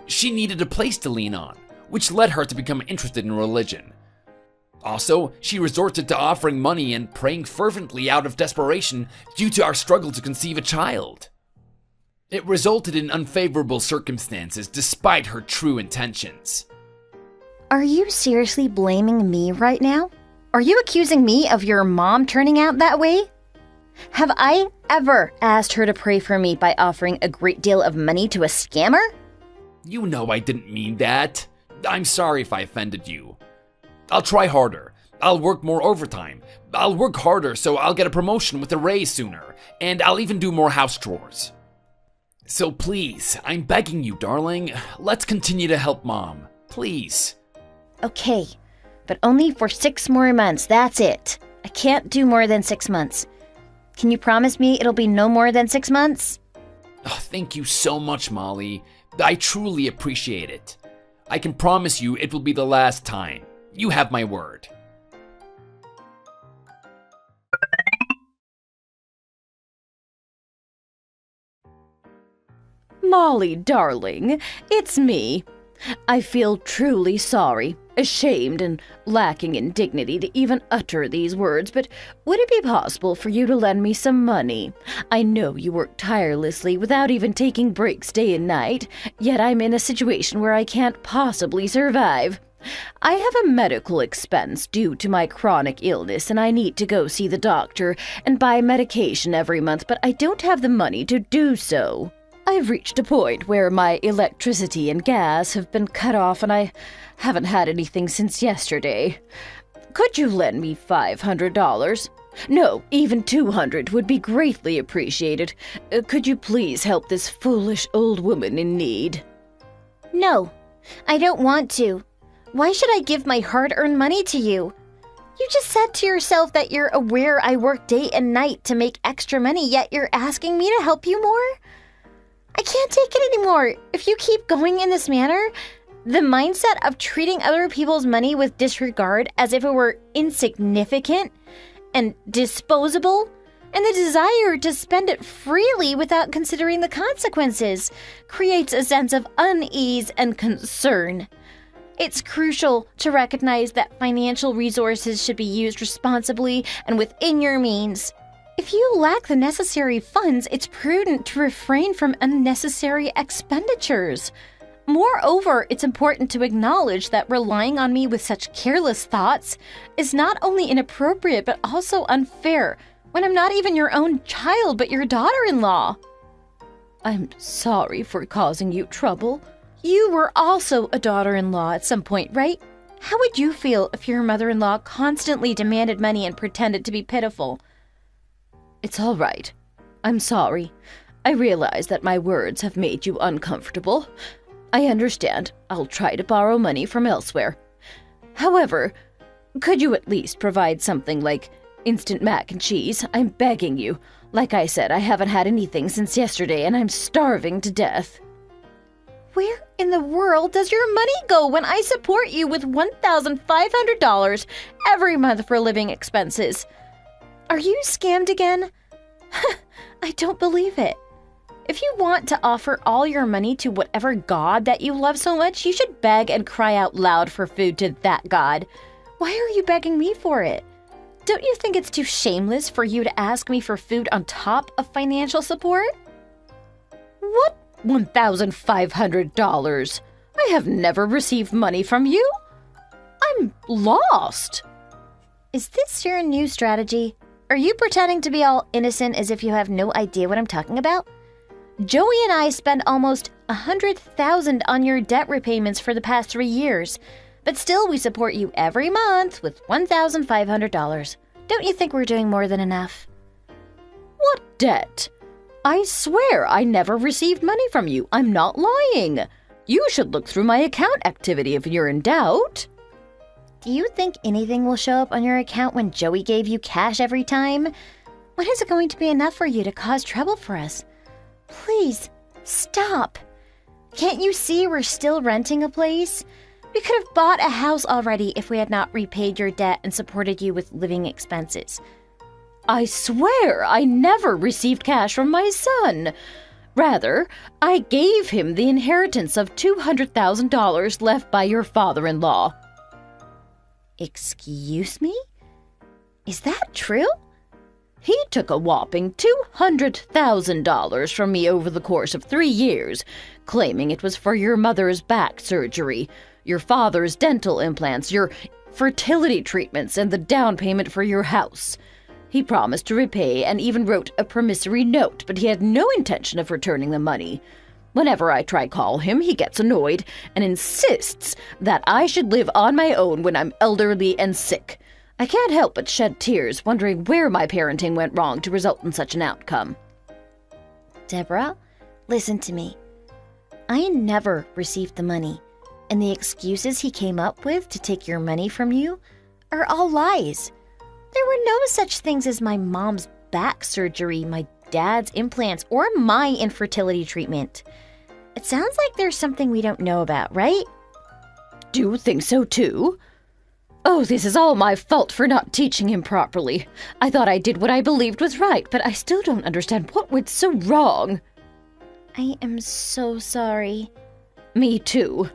she needed a place to lean on, which led her to become interested in religion. Also, she resorted to offering money and praying fervently out of desperation due to our struggle to conceive a child. It resulted in unfavorable circumstances despite her true intentions. Are you seriously blaming me right now? Are you accusing me of your mom turning out that way? Have I ever asked her to pray for me by offering a great deal of money to a scammer? You know I didn't mean that. I'm sorry if I offended you. I'll try harder. I'll work more overtime. I'll work harder so I'll get a promotion with a raise sooner, and I'll even do more house chores. So please, I'm begging you, darling, let's continue to help Mom. Please. Okay, but only for 6 more months, that's it. I can't do more than 6 months. Can you promise me it'll be no more than 6 months? Oh, thank you so much, Molly. I truly appreciate it. I can promise you it will be the last time. You have my word. Molly, darling, it's me. I feel truly sorry, ashamed, and lacking in dignity to even utter these words, but would it be possible for you to lend me some money? I know you work tirelessly without even taking breaks day and night, yet I'm in a situation where I can't possibly survive. I have a medical expense due to my chronic illness, and I need to go see the doctor and buy medication every month, but I don't have the money to do so. I've reached a point where my electricity and gas have been cut off, and I haven't had anything since yesterday. Could you lend me $500? No, even $200 would be greatly appreciated. Could you please help this foolish old woman in need? No, I don't want to. Why should I give my hard-earned money to you? You just said to yourself that you're aware I work day and night to make extra money, yet you're asking me to help you more? I can't take it anymore. If you keep going in this manner, the mindset of treating other people's money with disregard as if it were insignificant and disposable, and the desire to spend it freely without considering the consequences creates a sense of unease and concern. It's crucial to recognize that financial resources should be used responsibly and within your means. If you lack the necessary funds, it's prudent to refrain from unnecessary expenditures. Moreover, it's important to acknowledge that relying on me with such careless thoughts is not only inappropriate but also unfair when I'm not even your own child but your daughter-in-law. I'm sorry for causing you trouble. You were also a daughter-in-law at some point, right? How would you feel if your mother-in-law constantly demanded money and pretended to be pitiful? It's all right. I'm sorry. I realize that my words have made you uncomfortable. I understand. I'll try to borrow money from elsewhere. However, Could you at least provide something like instant mac and cheese? I'm begging you. Like I said, I haven't had anything since yesterday and I'm starving to death. Where in the world does your money go when I support you with $1,500 every month for living expenses? Are you scammed again? I don't believe it. If you want to offer all your money to whatever god that you love so much, you should beg and cry out loud for food to that god. Why are you begging me for it? Don't you think it's too shameless for you to ask me for food on top of financial support? What $1,500? I have never received money from you. I'm lost. Is this your new strategy? Are you pretending to be all innocent as if you have no idea what I'm talking about? Joey and I spent almost $100,000 on your debt repayments for the past 3 years, but still we support you every month with $1,500. Don't you think we're doing more than enough? What debt? I swear I never received money from you. I'm not lying. You should look through my account activity if you're in doubt. Do you think anything will show up on your account when Joey gave you cash every time? When is it going to be enough for you to cause trouble for us? Please, stop. Can't you see we're still renting a place? We could have bought a house already if we had not repaid your debt and supported you with living expenses. I swear I never received cash from my son. Rather, I gave him the inheritance of $200,000 left by your father-in-law. Excuse me? Is that true? He took a whopping $200,000 from me over the course of 3 years, claiming it was for your mother's back surgery, your father's dental implants, your fertility treatments, and the down payment for your house. He promised to repay and even wrote a promissory note, but he had no intention of returning the money. Whenever I try call him, he gets annoyed and insists that I should live on my own when I'm elderly and sick. I can't help but shed tears, wondering where my parenting went wrong to result in such an outcome. Deborah, listen to me. I never received the money, and the excuses he came up with to take your money from you are all lies. There were no such things as my mom's back surgery, my dad's implants, or my infertility treatment. It sounds like there's something we don't know about, right? Do you think so too? Oh, this is all my fault for not teaching him properly. I thought I did what I believed was right, but I still don't understand what went so wrong. I am so sorry. Me too.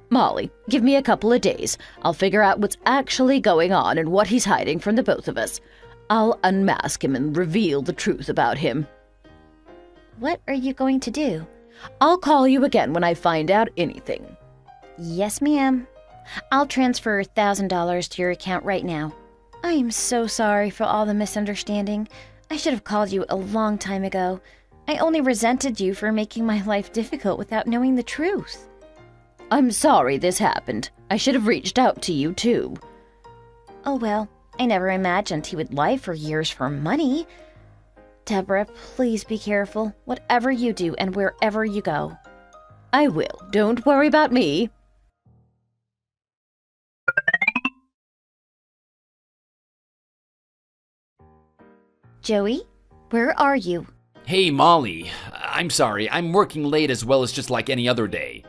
Molly, give me a couple of days. I'll figure out what's actually going on and what he's hiding from the both of us. I'll unmask him and reveal the truth about him. What are you going to do? I'll call you again when I find out anything. Yes, ma'am. I'll transfer $1,000 to your account right now. I am so sorry for all the misunderstanding. I should have called you a long time ago. I only resented you for making my life difficult without knowing the truth. I'm sorry this happened. I should have reached out to you too. Oh well, I never imagined he would lie for years for money. Deborah, please be careful, whatever you do and wherever you go. I will. Don't worry about me. Joey, where are you? Hey, Molly. I'm sorry. I'm working late as well as just like any other day.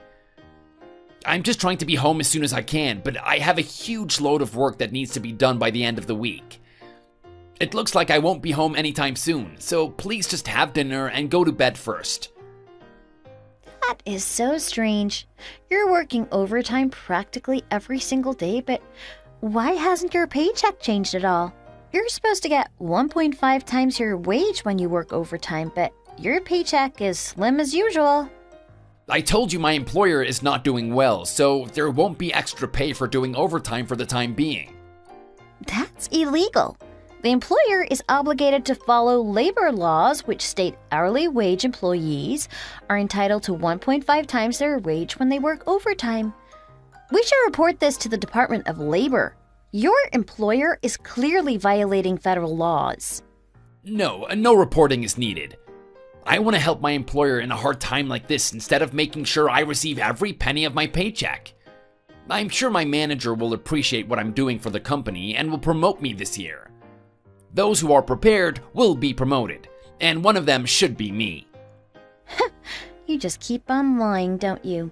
I'm just trying to be home as soon as I can, but I have a huge load of work that needs to be done by the end of the week. It looks like I won't be home anytime soon, so please just have dinner and go to bed first. That is so strange. You're working overtime practically every single day, but why hasn't your paycheck changed at all? You're supposed to get 1.5 times your wage when you work overtime, but your paycheck is slim as usual. I told you my employer is not doing well, so there won't be extra pay for doing overtime for the time being. That's illegal. The employer is obligated to follow labor laws, which state hourly wage employees are entitled to 1.5 times their wage when they work overtime. We should report this to the Department of Labor. Your employer is clearly violating federal laws. No reporting is needed. I want to help my employer in a hard time like this instead of making sure I receive every penny of my paycheck. I'm sure my manager will appreciate what I'm doing for the company and will promote me this year. Those who are prepared will be promoted, and one of them should be me. You just keep on lying, don't you?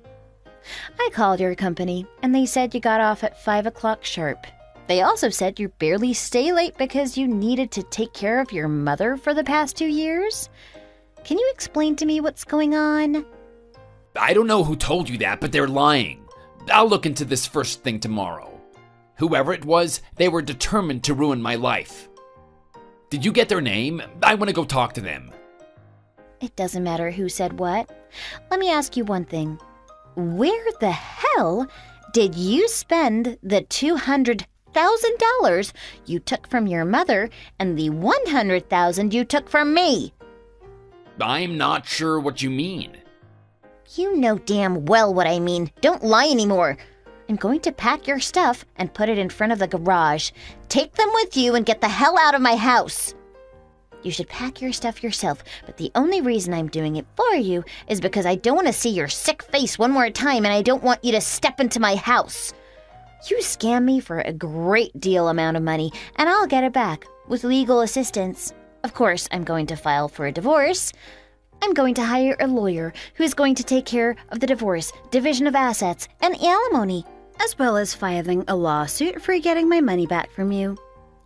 I called your company, and they said you got off at 5 o'clock sharp. They also said you barely stay late because you needed to take care of your mother for the past 2 years. Can you explain to me what's going on? I don't know who told you that, but they're lying. I'll look into this first thing tomorrow. Whoever it was, they were determined to ruin my life. Did you get their name? I want to go talk to them. It doesn't matter who said what. Let me ask you one thing. Where the hell did you spend the $200,000 you took from your mother and the $100,000 you took from me? I'm not sure what you mean. You know damn well what I mean. Don't lie anymore. I'm going to pack your stuff and put it in front of the garage. Take them with you and get the hell out of my house. You should pack your stuff yourself, but the only reason I'm doing it for you is because I don't want to see your sick face one more time and I don't want you to step into my house. You scam me for a great deal amount of money and I'll get it back with legal assistance. Of course, I'm going to file for a divorce. I'm going to hire a lawyer who is going to take care of the divorce, division of assets, and alimony, as well as filing a lawsuit for getting my money back from you.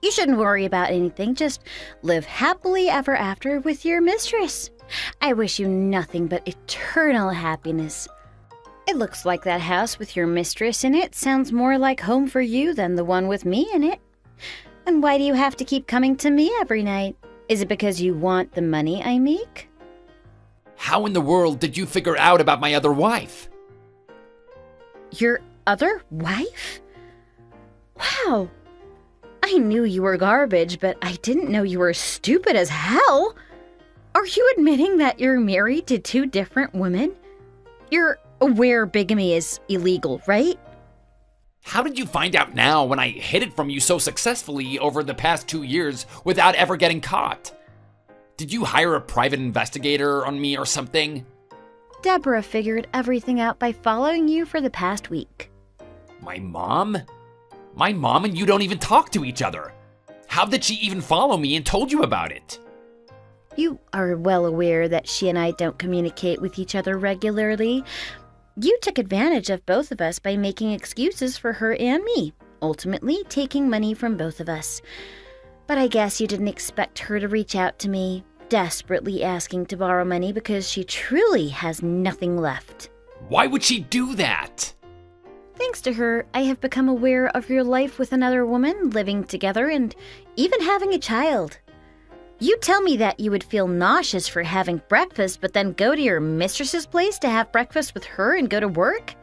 You shouldn't worry about anything, just live happily ever after with your mistress. I wish you nothing but eternal happiness. It looks like that house with your mistress in it sounds more like home for you than the one with me in it. And why do you have to keep coming to me every night? Is it because you want the money I make? How in the world did you figure out about my other wife? Your other wife? Wow. I knew you were garbage, but I didn't know you were stupid as hell. Are you admitting that you're married to 2 different women? You're aware bigamy is illegal, right? How did you find out now when I hid it from you so successfully over the past 2 years without ever getting caught? Did you hire a private investigator on me or something? Deborah figured everything out by following you for the past week. My mom? My mom and you don't even talk to each other. How did she even follow me and told you about it? You are well aware that she and I don't communicate with each other regularly. You took advantage of both of us by making excuses for her and me, ultimately taking money from both of us. But I guess you didn't expect her to reach out to me, desperately asking to borrow money because she truly has nothing left. Why would she do that? Thanks to her, I have become aware of your life with another woman, living together, and even having a child. You tell me that you would feel nauseous for having breakfast, but then go to your mistress's place to have breakfast with her and go to work?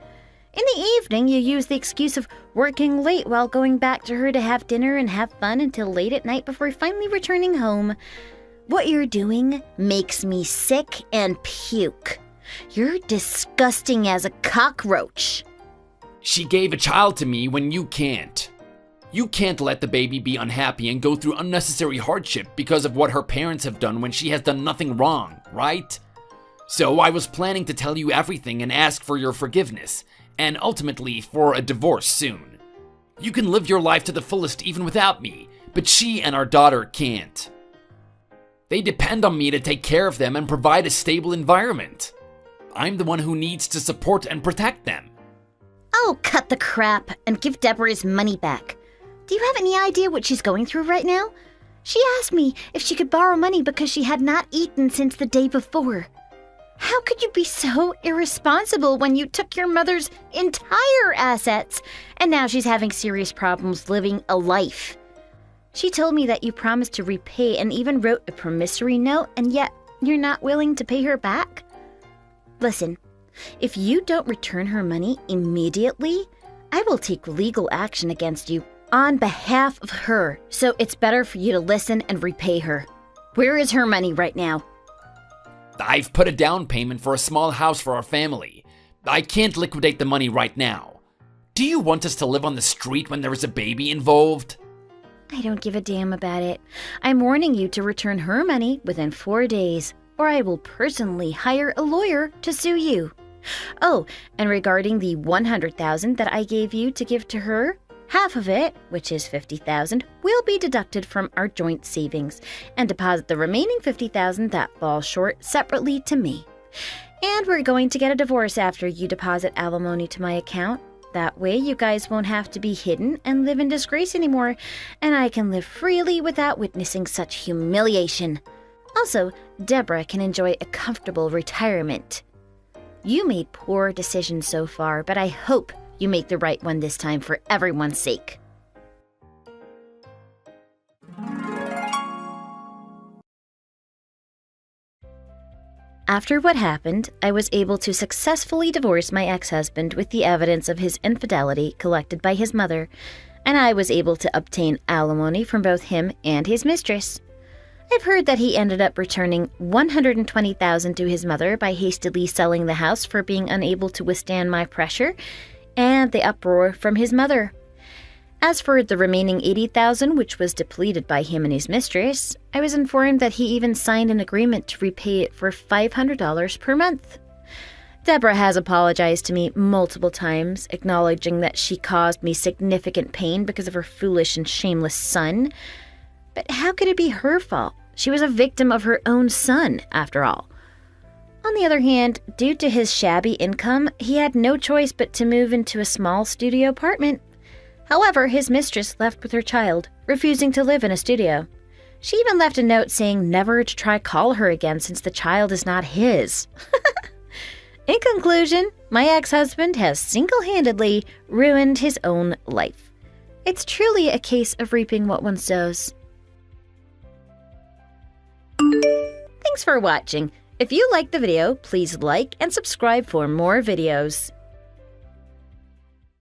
In the evening, you use the excuse of working late while going back to her to have dinner and have fun until late at night before finally returning home. What you're doing makes me sick and puke. You're disgusting as a cockroach. She gave a child to me when you can't. You can't let the baby be unhappy and go through unnecessary hardship because of what her parents have done when she has done nothing wrong, right? So I was planning to tell you everything and ask for your forgiveness, and ultimately for a divorce soon. You can live your life to the fullest even without me, but she and our daughter can't. They depend on me to take care of them and provide a stable environment. I'm the one who needs to support and protect them. Oh, cut the crap and give Deborah his money back. Do you have any idea what she's going through right now? She asked me if she could borrow money because she had not eaten since the day before. How could you be so irresponsible when you took your mother's entire assets and now she's having serious problems living a life? She told me that you promised to repay and even wrote a promissory note, and yet you're not willing to pay her back? Listen, if you don't return her money immediately, I will take legal action against you on behalf of her, so it's better for you to listen and repay her. Where is her money right now? I've put a down payment for a small house for our family. I can't liquidate the money right now. Do you want us to live on the street when there is a baby involved? I don't give a damn about it. I'm warning you to return her money within 4 days, or I will personally hire a lawyer to sue you. Oh, and regarding the $100,000 that I gave you to give to her, half of it, which is $50,000, will be deducted from our joint savings and deposit the remaining $50,000 that falls short separately to me. And we're going to get a divorce after you deposit alimony to my account. That way you guys won't have to be hidden and live in disgrace anymore, and I can live freely without witnessing such humiliation. Also, Deborah can enjoy a comfortable retirement. You made poor decisions so far, but I hope you make the right one this time for everyone's sake. After what happened, I was able to successfully divorce my ex-husband with the evidence of his infidelity collected by his mother, and I was able to obtain alimony from both him and his mistress. I've heard that he ended up returning $120,000 to his mother by hastily selling the house for being unable to withstand my pressure and the uproar from his mother. As for the remaining $80,000, which was depleted by him and his mistress, I was informed that he even signed an agreement to repay it for $500 per month. Deborah has apologized to me multiple times, acknowledging that she caused me significant pain because of her foolish and shameless son. But how could it be her fault? She was a victim of her own son, after all. On the other hand, due to his shabby income, he had no choice but to move into a small studio apartment. However, his mistress left with her child, refusing to live in a studio. She even left a note saying never to try call her again since the child is not his. In conclusion, my ex-husband has single-handedly ruined his own life. It's truly a case of reaping what one sows. Thanks for watching. If you liked the video, please like and subscribe for more videos.